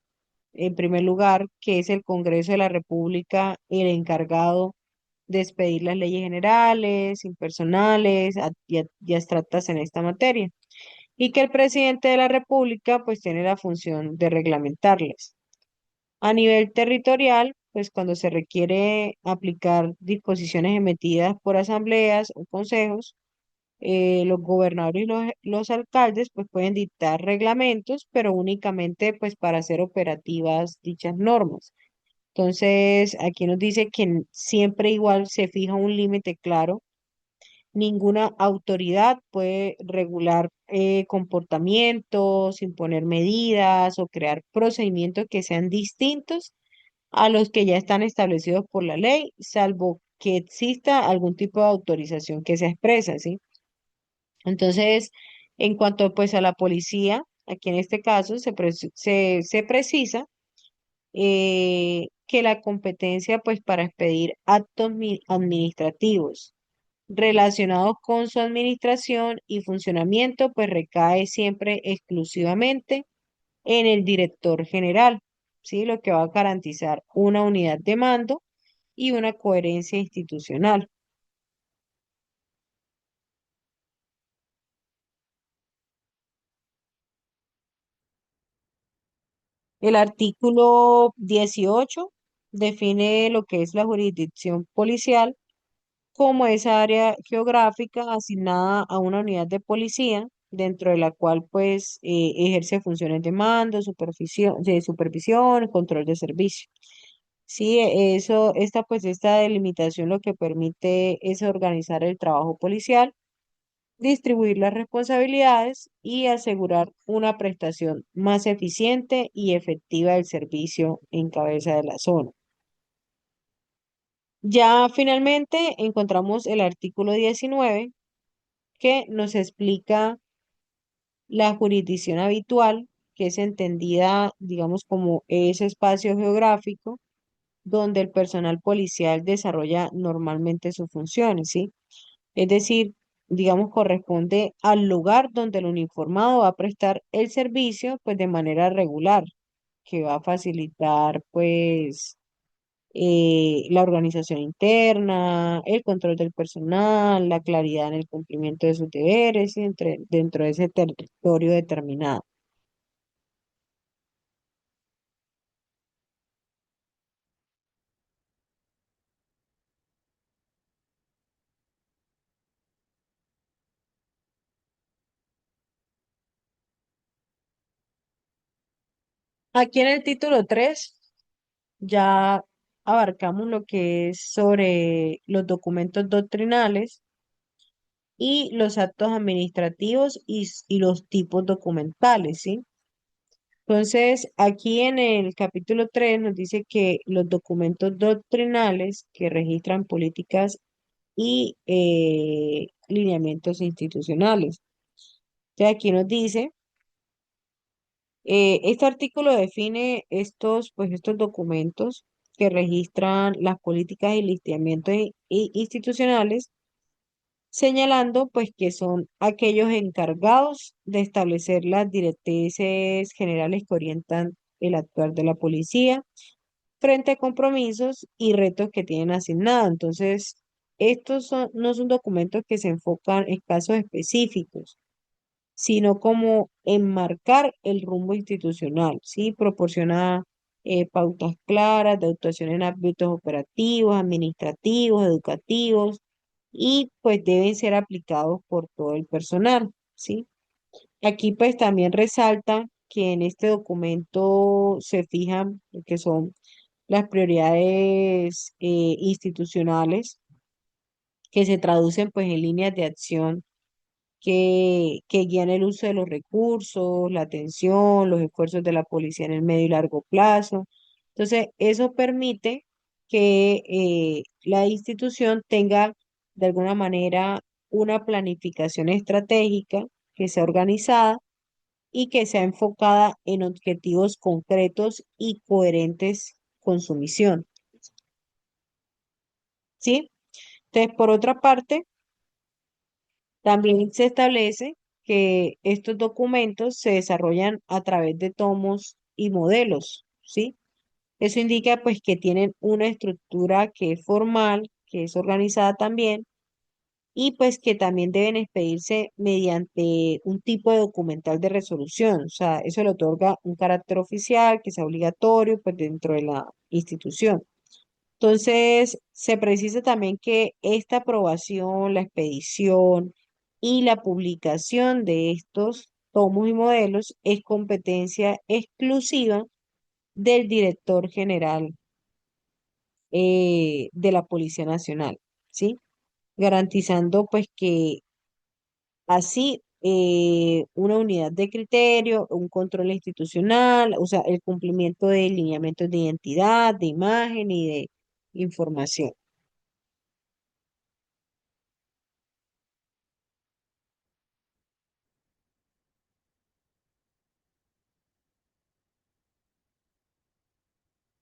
A: en primer lugar que es el Congreso de la República el encargado de expedir las leyes generales, impersonales y abstractas en esta materia, y que el presidente de la República pues tiene la función de reglamentarlas. A nivel territorial, pues cuando se requiere aplicar disposiciones emitidas por asambleas o consejos, los gobernadores y los alcaldes pues pueden dictar reglamentos, pero únicamente pues para hacer operativas dichas normas. Entonces, aquí nos dice que siempre igual se fija un límite claro. Ninguna autoridad puede regular comportamientos, imponer medidas o crear procedimientos que sean distintos a los que ya están establecidos por la ley, salvo que exista algún tipo de autorización que se expresa, ¿sí? Entonces, en cuanto pues a la policía, aquí en este caso se precisa que la competencia pues para expedir actos administrativos relacionados con su administración y funcionamiento pues recae siempre exclusivamente en el director general, ¿sí? Lo que va a garantizar una unidad de mando y una coherencia institucional. El artículo 18 define lo que es la jurisdicción policial como esa área geográfica asignada a una unidad de policía, dentro de la cual pues ejerce funciones de mando, supervisión, control de servicio. Sí, esta delimitación lo que permite es organizar el trabajo policial, distribuir las responsabilidades y asegurar una prestación más eficiente y efectiva del servicio en cabeza de la zona. Ya finalmente encontramos el artículo 19 que nos explica la jurisdicción habitual, que es entendida, digamos, como ese espacio geográfico donde el personal policial desarrolla normalmente sus funciones, ¿sí? Es decir, digamos, corresponde al lugar donde el uniformado va a prestar el servicio, pues de manera regular, que va a facilitar, pues, la organización interna, el control del personal, la claridad en el cumplimiento de sus deberes y dentro de ese territorio determinado. Aquí en el título 3 ya abarcamos lo que es sobre los documentos doctrinales y los actos administrativos y los tipos documentales, ¿sí? Entonces, aquí en el capítulo 3 nos dice que los documentos doctrinales que registran políticas y lineamientos institucionales. Entonces, aquí nos dice, este artículo define estos documentos que registran las políticas y lineamientos institucionales, señalando pues que son aquellos encargados de establecer las directrices generales que orientan el actuar de la policía frente a compromisos y retos que tienen asignados. Entonces, no son documentos que se enfocan en casos específicos, sino como enmarcar el rumbo institucional, ¿sí? Proporciona pautas claras de actuación en ámbitos operativos, administrativos, educativos, y pues deben ser aplicados por todo el personal, ¿sí? Aquí pues también resalta que en este documento se fijan lo que son las prioridades institucionales, que se traducen pues en líneas de acción que guían el uso de los recursos, la atención, los esfuerzos de la policía en el medio y largo plazo. Entonces, eso permite que la institución tenga de alguna manera una planificación estratégica que sea organizada y que sea enfocada en objetivos concretos y coherentes con su misión, ¿sí? Entonces, por otra parte, también se establece que estos documentos se desarrollan a través de tomos y modelos, ¿sí? Eso indica pues que tienen una estructura que es formal, que es organizada también y pues que también deben expedirse mediante un tipo de documental de resolución. O sea, eso le otorga un carácter oficial que sea obligatorio pues dentro de la institución. Entonces, se precisa también que esta aprobación, la expedición y la publicación de estos tomos y modelos es competencia exclusiva del director general de la Policía Nacional, ¿sí? Garantizando pues que así una unidad de criterio, un control institucional, o sea, el cumplimiento de lineamientos de identidad, de imagen y de información.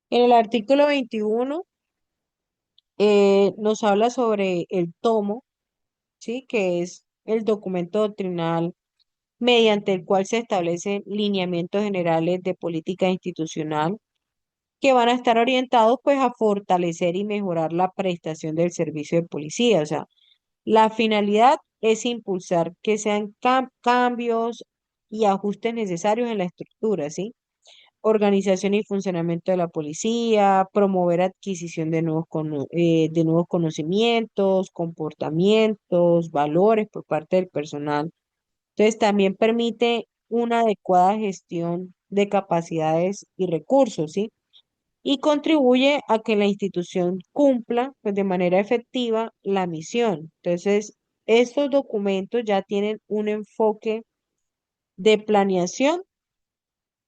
A: En el artículo 21 nos habla sobre el tomo, ¿sí? Que es el documento doctrinal mediante el cual se establecen lineamientos generales de política institucional que van a estar orientados pues a fortalecer y mejorar la prestación del servicio de policía. O sea, la finalidad es impulsar que sean cambios y ajustes necesarios en la estructura, ¿sí? Organización y funcionamiento de la policía, promover adquisición de de nuevos conocimientos, comportamientos, valores por parte del personal. Entonces, también permite una adecuada gestión de capacidades y recursos, ¿sí? Y contribuye a que la institución cumpla, pues, de manera efectiva la misión. Entonces, estos documentos ya tienen un enfoque de planeación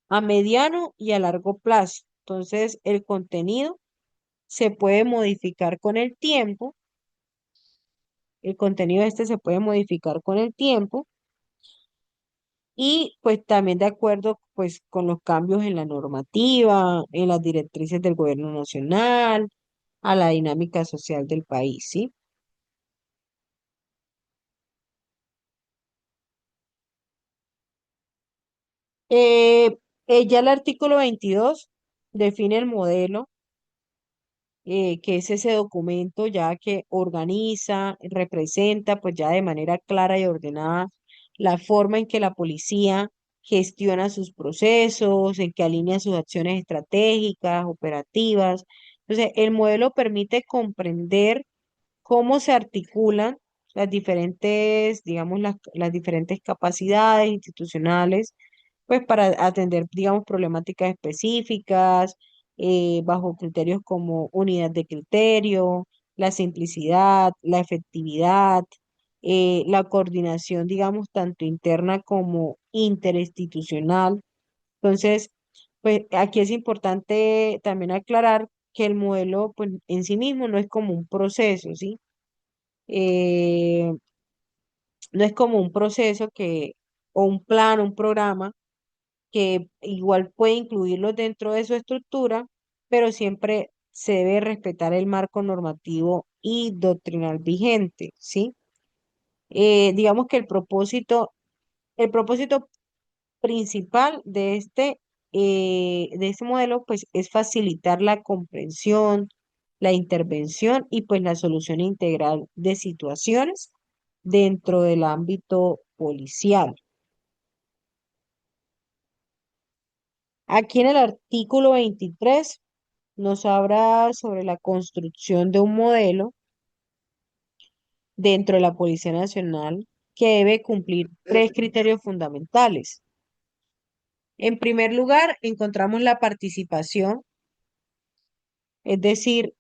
A: a mediano y a largo plazo. Entonces, el contenido se puede modificar con el tiempo, el contenido este se puede modificar con el tiempo y pues también de acuerdo pues con los cambios en la normativa, en las directrices del gobierno nacional, a la dinámica social del país, ¿sí? Eh, ya el artículo 22 define el modelo que es ese documento ya que organiza, representa pues ya de manera clara y ordenada la forma en que la policía gestiona sus procesos, en que alinea sus acciones estratégicas, operativas. Entonces, el modelo permite comprender cómo se articulan las diferentes, digamos, las diferentes capacidades institucionales, pues para atender, digamos, problemáticas específicas, bajo criterios como unidad de criterio, la simplicidad, la efectividad, la coordinación, digamos, tanto interna como interinstitucional. Entonces, pues aquí es importante también aclarar que el modelo, pues, en sí mismo no es como un proceso, ¿sí? eh, no es como un proceso o un plan, un programa, que igual puede incluirlos dentro de su estructura, pero siempre se debe respetar el marco normativo y doctrinal vigente, ¿sí? Digamos que el propósito principal de este modelo, pues, es facilitar la comprensión, la intervención y pues la solución integral de situaciones dentro del ámbito policial. Aquí en el artículo 23 nos habla sobre la construcción de un modelo dentro de la Policía Nacional que debe cumplir tres criterios fundamentales. En primer lugar, encontramos la participación, es decir,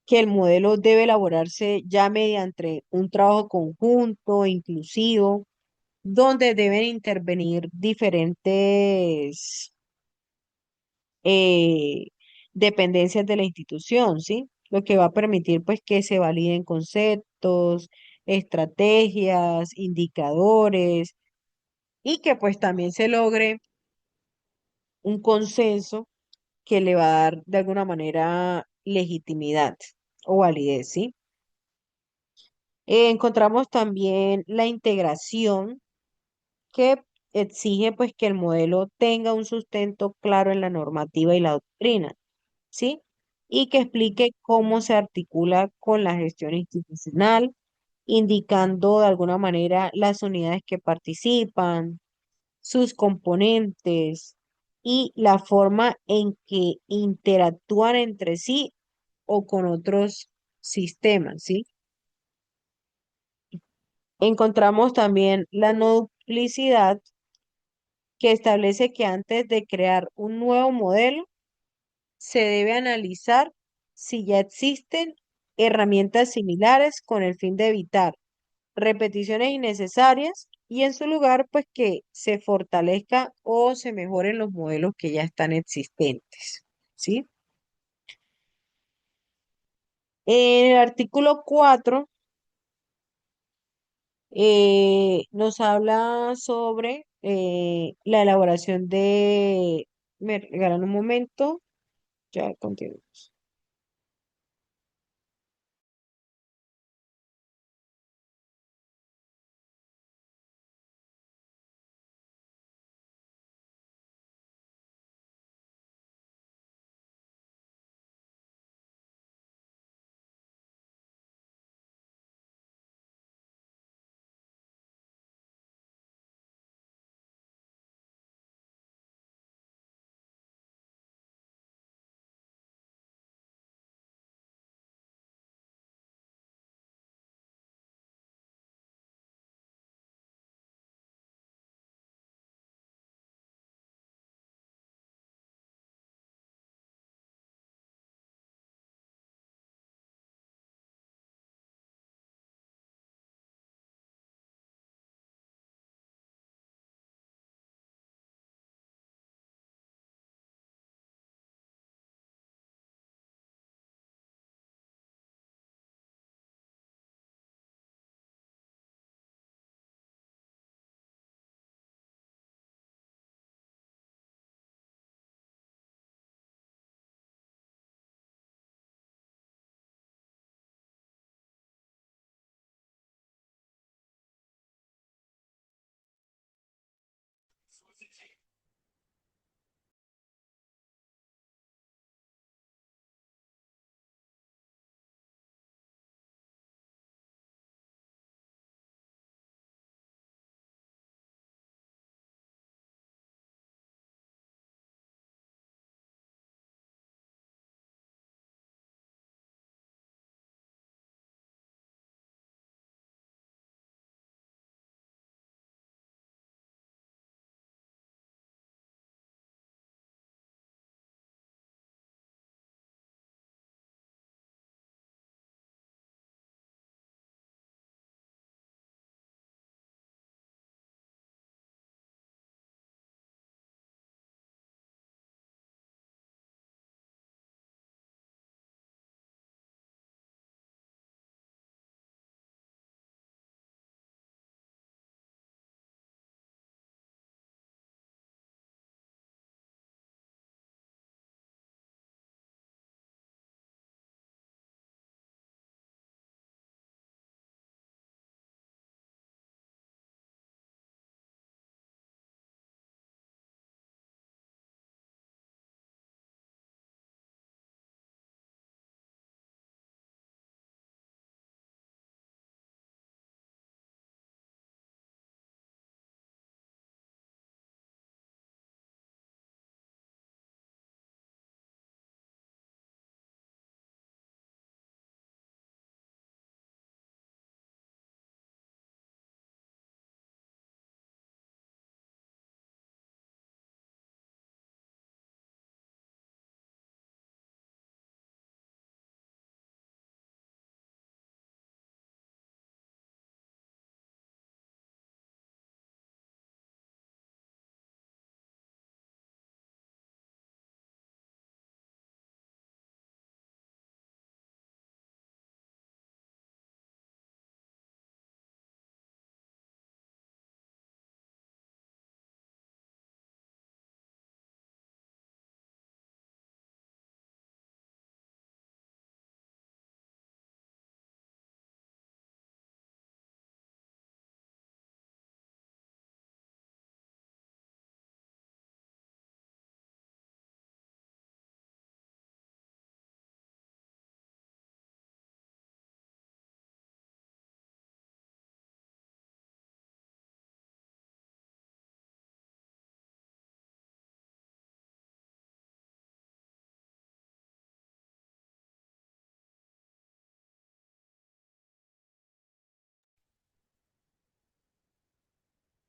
A: que el modelo debe elaborarse ya mediante un trabajo conjunto, inclusivo, donde deben intervenir diferentes eh, dependencias de la institución, ¿sí? Lo que va a permitir pues que se validen conceptos, estrategias, indicadores y que pues también se logre un consenso que le va a dar de alguna manera legitimidad o validez, ¿sí? Encontramos también la integración que exige pues que el modelo tenga un sustento claro en la normativa y la doctrina, ¿sí? Y que explique cómo se articula con la gestión institucional, indicando de alguna manera las unidades que participan, sus componentes y la forma en que interactúan entre sí o con otros sistemas, ¿sí? Encontramos también la no duplicidad que establece que antes de crear un nuevo modelo, se debe analizar si ya existen herramientas similares con el fin de evitar repeticiones innecesarias y en su lugar, pues que se fortalezca o se mejoren los modelos que ya están existentes, ¿sí? En el artículo 4 nos habla sobre la elaboración de... Me regalan un momento, ya continuamos.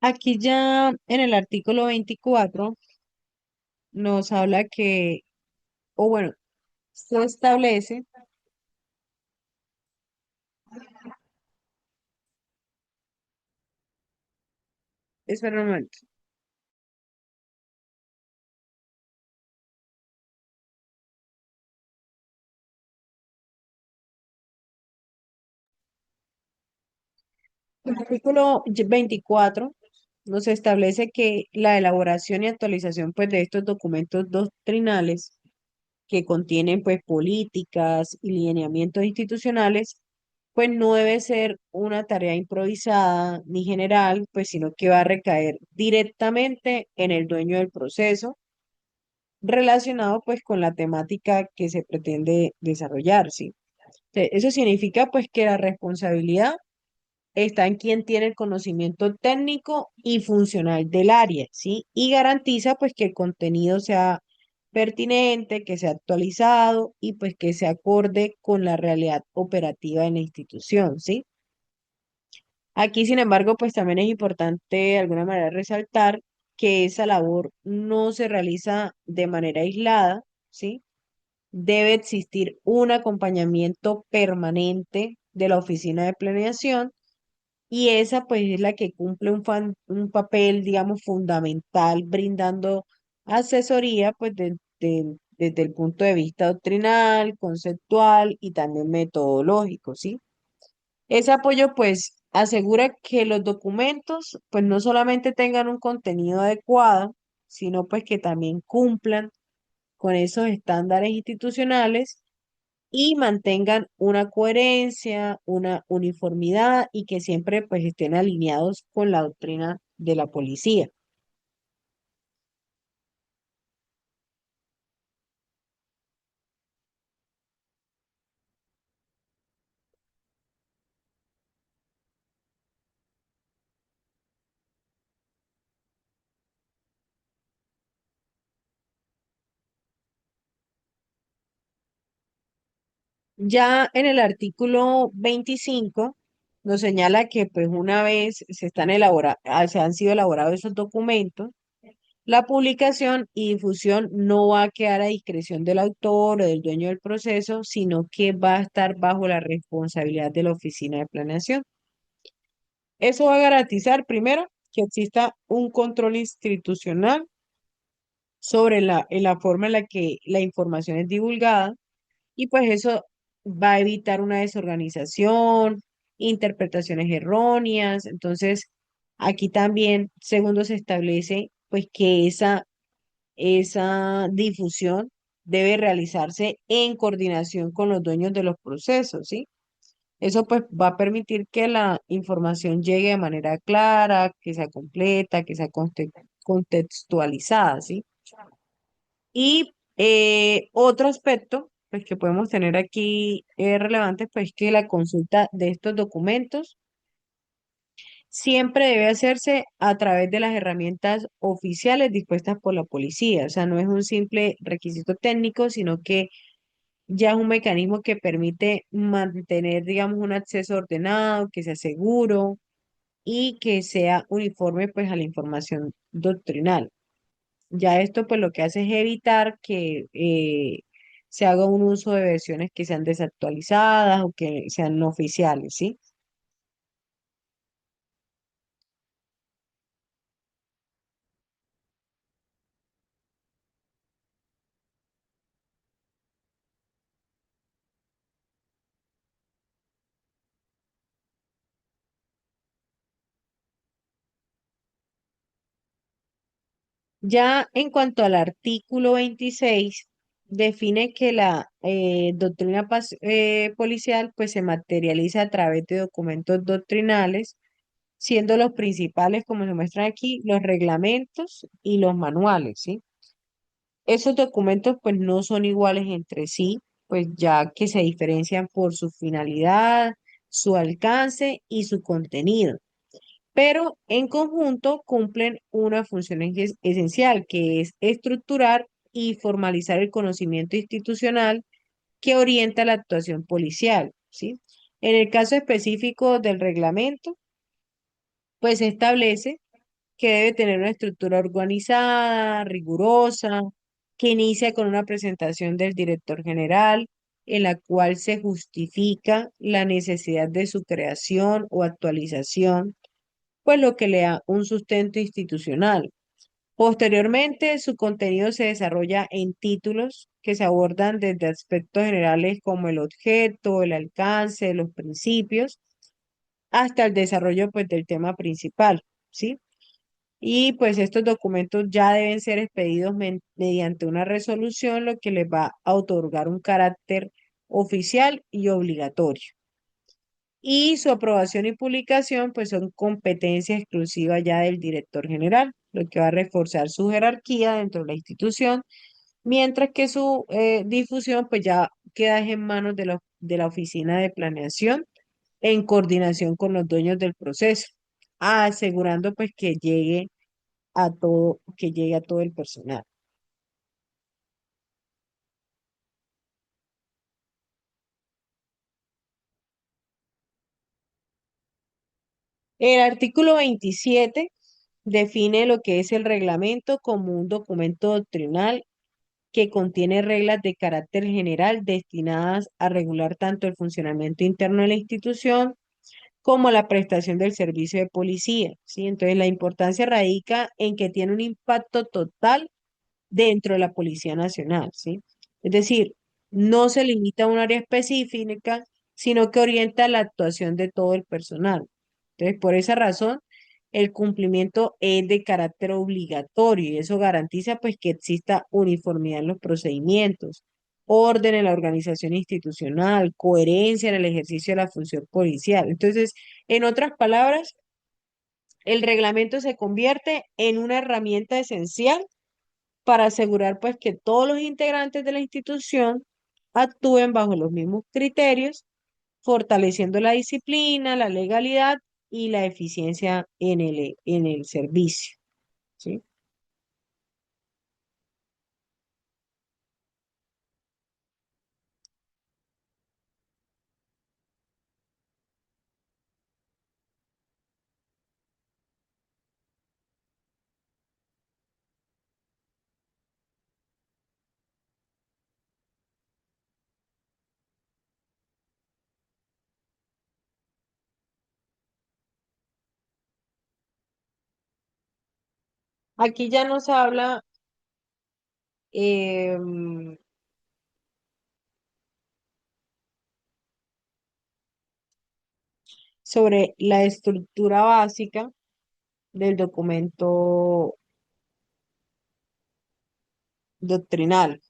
A: Aquí ya en el artículo 24 nos habla que, o bueno, se establece, espera un momento, el artículo 24 nos establece que la elaboración y actualización pues de estos documentos doctrinales que contienen pues políticas y lineamientos institucionales, pues no debe ser una tarea improvisada ni general, pues sino que va a recaer directamente en el dueño del proceso relacionado pues con la temática que se pretende desarrollar, ¿sí? Eso significa pues que la responsabilidad está en quien tiene el conocimiento técnico y funcional del área, ¿sí? Y garantiza pues que el contenido sea pertinente, que sea actualizado y pues que se acorde con la realidad operativa de la institución, ¿sí? Aquí, sin embargo, pues también es importante de alguna manera resaltar que esa labor no se realiza de manera aislada, ¿sí? Debe existir un acompañamiento permanente de la oficina de planeación y esa pues es la que cumple un papel, digamos, fundamental, brindando asesoría pues desde el punto de vista doctrinal, conceptual y también metodológico, ¿sí? Ese apoyo pues asegura que los documentos pues no solamente tengan un contenido adecuado, sino pues que también cumplan con esos estándares institucionales y mantengan una coherencia, una uniformidad y que siempre pues estén alineados con la doctrina de la policía. Ya en el artículo 25 nos señala que pues una vez se han sido elaborados esos documentos, la publicación y difusión no va a quedar a discreción del autor o del dueño del proceso, sino que va a estar bajo la responsabilidad de la oficina de planeación. Eso va a garantizar, primero, que exista un control institucional sobre en la forma en la que la información es divulgada y pues eso va a evitar una desorganización, interpretaciones erróneas. Entonces, aquí también, segundo, se establece pues que esa difusión debe realizarse en coordinación con los dueños de los procesos, ¿sí? Eso pues va a permitir que la información llegue de manera clara, que sea completa, que sea contextualizada, ¿sí? Y otro aspecto pues, que podemos tener aquí relevante, pues que la consulta de estos documentos siempre debe hacerse a través de las herramientas oficiales dispuestas por la policía. O sea, no es un simple requisito técnico, sino que ya es un mecanismo que permite mantener, digamos, un acceso ordenado, que sea seguro y que sea uniforme pues a la información doctrinal. Ya esto pues lo que hace es evitar que se haga un uso de versiones que sean desactualizadas o que sean no oficiales, ¿sí? Ya en cuanto al artículo 26, define que la doctrina policial pues se materializa a través de documentos doctrinales, siendo los principales, como se muestran aquí, los reglamentos y los manuales, ¿sí? Esos documentos pues no son iguales entre sí, pues ya que se diferencian por su finalidad, su alcance y su contenido, pero en conjunto cumplen una función esencial, que es estructurar y formalizar el conocimiento institucional que orienta la actuación policial, ¿sí? En el caso específico del reglamento, pues se establece que debe tener una estructura organizada, rigurosa, que inicia con una presentación del director general, en la cual se justifica la necesidad de su creación o actualización, pues lo que le da un sustento institucional. Posteriormente, su contenido se desarrolla en títulos que se abordan desde aspectos generales como el objeto, el alcance, los principios, hasta el desarrollo pues, del tema principal, ¿sí? Y pues estos documentos ya deben ser expedidos mediante una resolución, lo que les va a otorgar un carácter oficial y obligatorio. Y su aprobación y publicación pues son competencia exclusiva ya del director general, lo que va a reforzar su jerarquía dentro de la institución, mientras que su difusión pues ya queda en manos de la oficina de planeación en coordinación con los dueños del proceso, asegurando pues que llegue a todo el personal. El artículo 27 define lo que es el reglamento como un documento doctrinal que contiene reglas de carácter general destinadas a regular tanto el funcionamiento interno de la institución como la prestación del servicio de policía, ¿sí? Entonces, la importancia radica en que tiene un impacto total dentro de la Policía Nacional, ¿sí? Es decir, no se limita a un área específica, sino que orienta la actuación de todo el personal. Entonces, por esa razón, el cumplimiento es de carácter obligatorio y eso garantiza pues que exista uniformidad en los procedimientos, orden en la organización institucional, coherencia en el ejercicio de la función policial. Entonces, en otras palabras, el reglamento se convierte en una herramienta esencial para asegurar pues que todos los integrantes de la institución actúen bajo los mismos criterios, fortaleciendo la disciplina, la legalidad y la eficiencia en el servicio, ¿sí? Aquí ya nos habla em, sobre la estructura básica del documento doctrinal.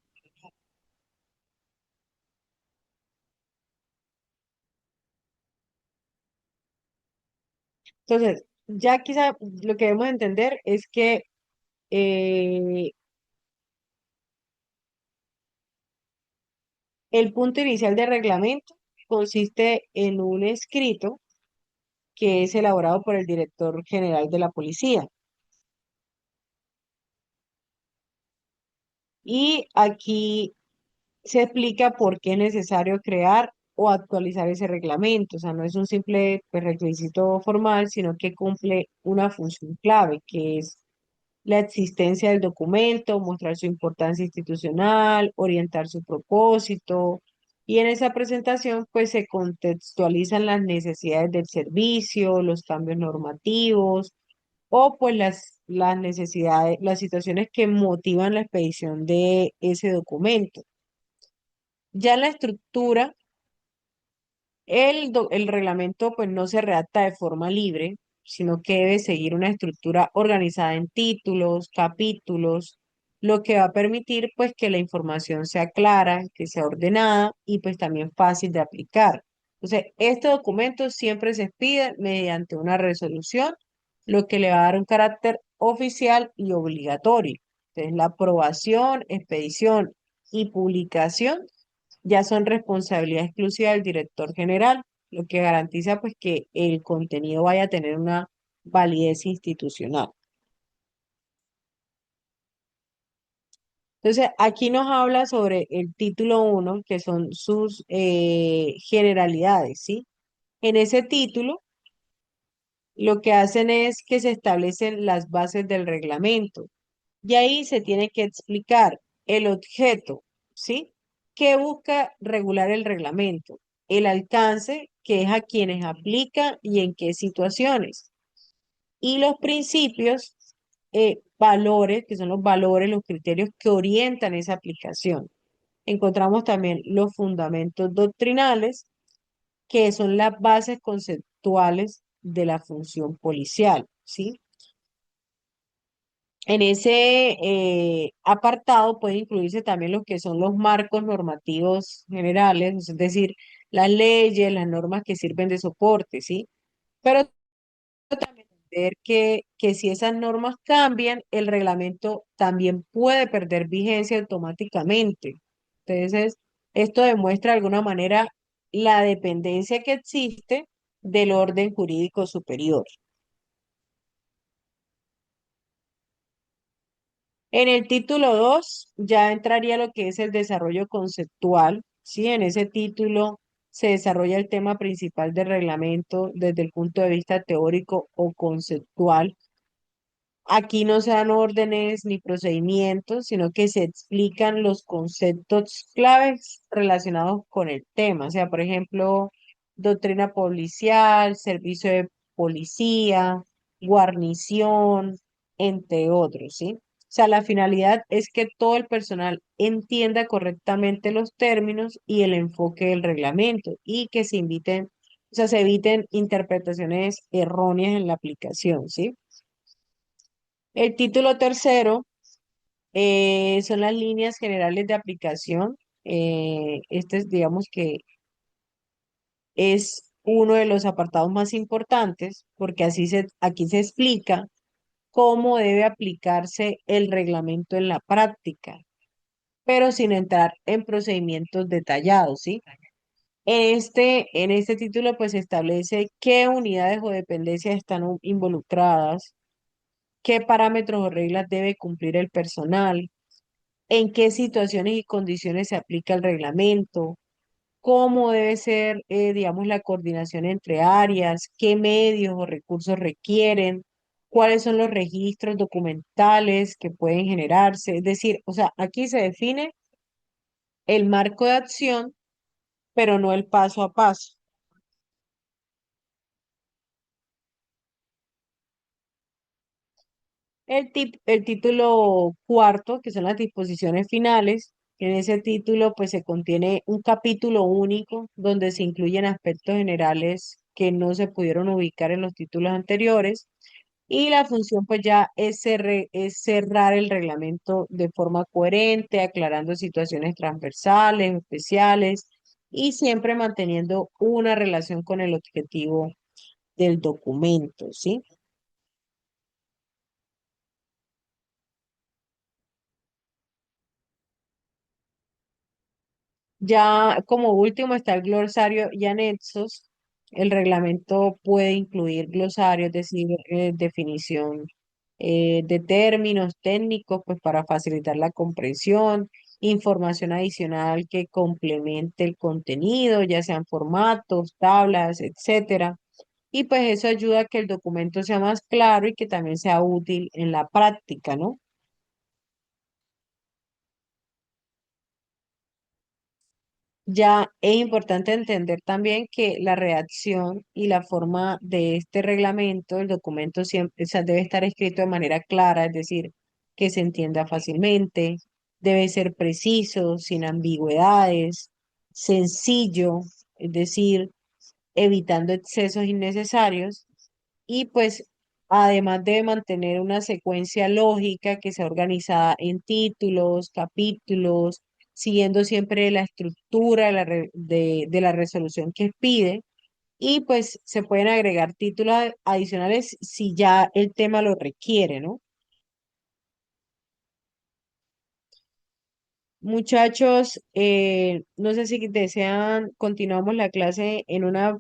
A: Entonces, ya quizá lo que debemos entender es que eh, el punto inicial del reglamento consiste en un escrito que es elaborado por el director general de la policía. Y aquí se explica por qué es necesario crear o actualizar ese reglamento. O sea, no es un simple pues, requisito formal, sino que cumple una función clave, que es la existencia del documento, mostrar su importancia institucional, orientar su propósito. Y en esa presentación, pues se contextualizan las necesidades del servicio, los cambios normativos o pues las necesidades, las situaciones que motivan la expedición de ese documento. Ya en la estructura, el reglamento pues no se redacta de forma libre, sino que debe seguir una estructura organizada en títulos, capítulos, lo que va a permitir pues que la información sea clara, que sea ordenada y pues también fácil de aplicar. Entonces, este documento siempre se expide mediante una resolución, lo que le va a dar un carácter oficial y obligatorio. Entonces, la aprobación, expedición y publicación ya son responsabilidad exclusiva del director general, lo que garantiza pues que el contenido vaya a tener una validez institucional. Entonces, aquí nos habla sobre el título 1, que son sus generalidades, ¿sí? En ese título lo que hacen es que se establecen las bases del reglamento y ahí se tiene que explicar el objeto, ¿sí? ¿Qué busca regular el reglamento? El alcance, que es a quienes aplica y en qué situaciones. Y los principios, valores, que son los valores, los criterios que orientan esa aplicación. Encontramos también los fundamentos doctrinales, que son las bases conceptuales de la función policial, ¿sí? En ese apartado puede incluirse también lo que son los marcos normativos generales, es decir, las leyes, las normas que sirven de soporte, ¿sí? Pero también entender que si esas normas cambian, el reglamento también puede perder vigencia automáticamente. Entonces, esto demuestra de alguna manera la dependencia que existe del orden jurídico superior. En el título 2 ya entraría lo que es el desarrollo conceptual, ¿sí? En ese título se desarrolla el tema principal del reglamento desde el punto de vista teórico o conceptual. Aquí no se dan órdenes ni procedimientos, sino que se explican los conceptos claves relacionados con el tema. O sea, por ejemplo, doctrina policial, servicio de policía, guarnición, entre otros, ¿sí? O sea, la finalidad es que todo el personal entienda correctamente los términos y el enfoque del reglamento y que se inviten, o sea, se eviten interpretaciones erróneas en la aplicación, ¿sí? El título tercero son las líneas generales de aplicación. Este es, digamos que es uno de los apartados más importantes porque aquí se explica cómo debe aplicarse el reglamento en la práctica, pero sin entrar en procedimientos detallados, ¿sí? En este título pues se establece qué unidades o dependencias están involucradas, qué parámetros o reglas debe cumplir el personal, en qué situaciones y condiciones se aplica el reglamento, cómo debe ser, digamos, la coordinación entre áreas, qué medios o recursos requieren, cuáles son los registros documentales que pueden generarse. Es decir, o sea, aquí se define el marco de acción, pero no el paso a paso. El título cuarto, que son las disposiciones finales, en ese título pues se contiene un capítulo único donde se incluyen aspectos generales que no se pudieron ubicar en los títulos anteriores y la función pues ya es, es cerrar el reglamento de forma coherente, aclarando situaciones transversales, especiales y siempre manteniendo una relación con el objetivo del documento, ¿sí? Ya como último está el glosario y anexos. El reglamento puede incluir glosario, es decir, definición de términos técnicos, pues para facilitar la comprensión, información adicional que complemente el contenido, ya sean formatos, tablas, etcétera. Y pues eso ayuda a que el documento sea más claro y que también sea útil en la práctica, ¿no? Ya es importante entender también que la redacción y la forma de este reglamento, el documento siempre, o sea, debe estar escrito de manera clara, es decir, que se entienda fácilmente, debe ser preciso, sin ambigüedades, sencillo, es decir, evitando excesos innecesarios y pues además debe mantener una secuencia lógica que sea organizada en títulos, capítulos, siguiendo siempre la estructura de la resolución que pide. Y pues se pueden agregar títulos adicionales si ya el tema lo requiere, ¿no? Muchachos, no sé si desean, continuamos la clase en una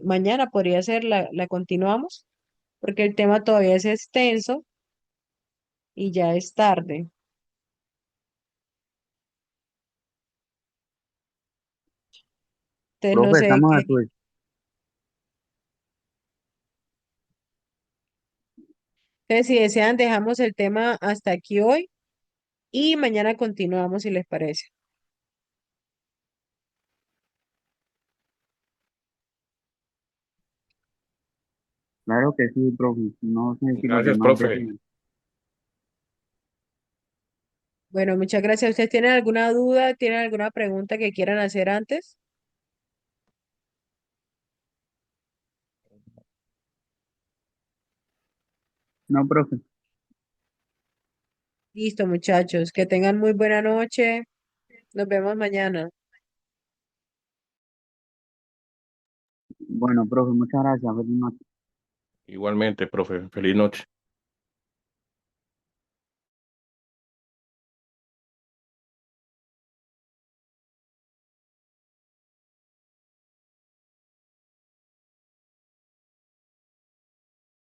A: mañana, podría ser, la continuamos, porque el tema todavía es extenso y ya es tarde. Entonces no
B: Profe,
A: sé
B: estamos
A: qué.
B: a su,
A: Entonces, si desean, dejamos el tema hasta aquí hoy y mañana continuamos si les parece.
B: Claro que sí, profe. No sé si los
C: Gracias,
B: demás
C: profe.
B: desean.
A: Bueno, muchas gracias. ¿Ustedes tienen alguna duda? ¿Tienen alguna pregunta que quieran hacer antes?
B: No, profe.
A: Listo, muchachos. Que tengan muy buena noche. Nos vemos mañana.
B: Bueno, profe, muchas gracias. Feliz noche.
C: Igualmente, profe. Feliz noche.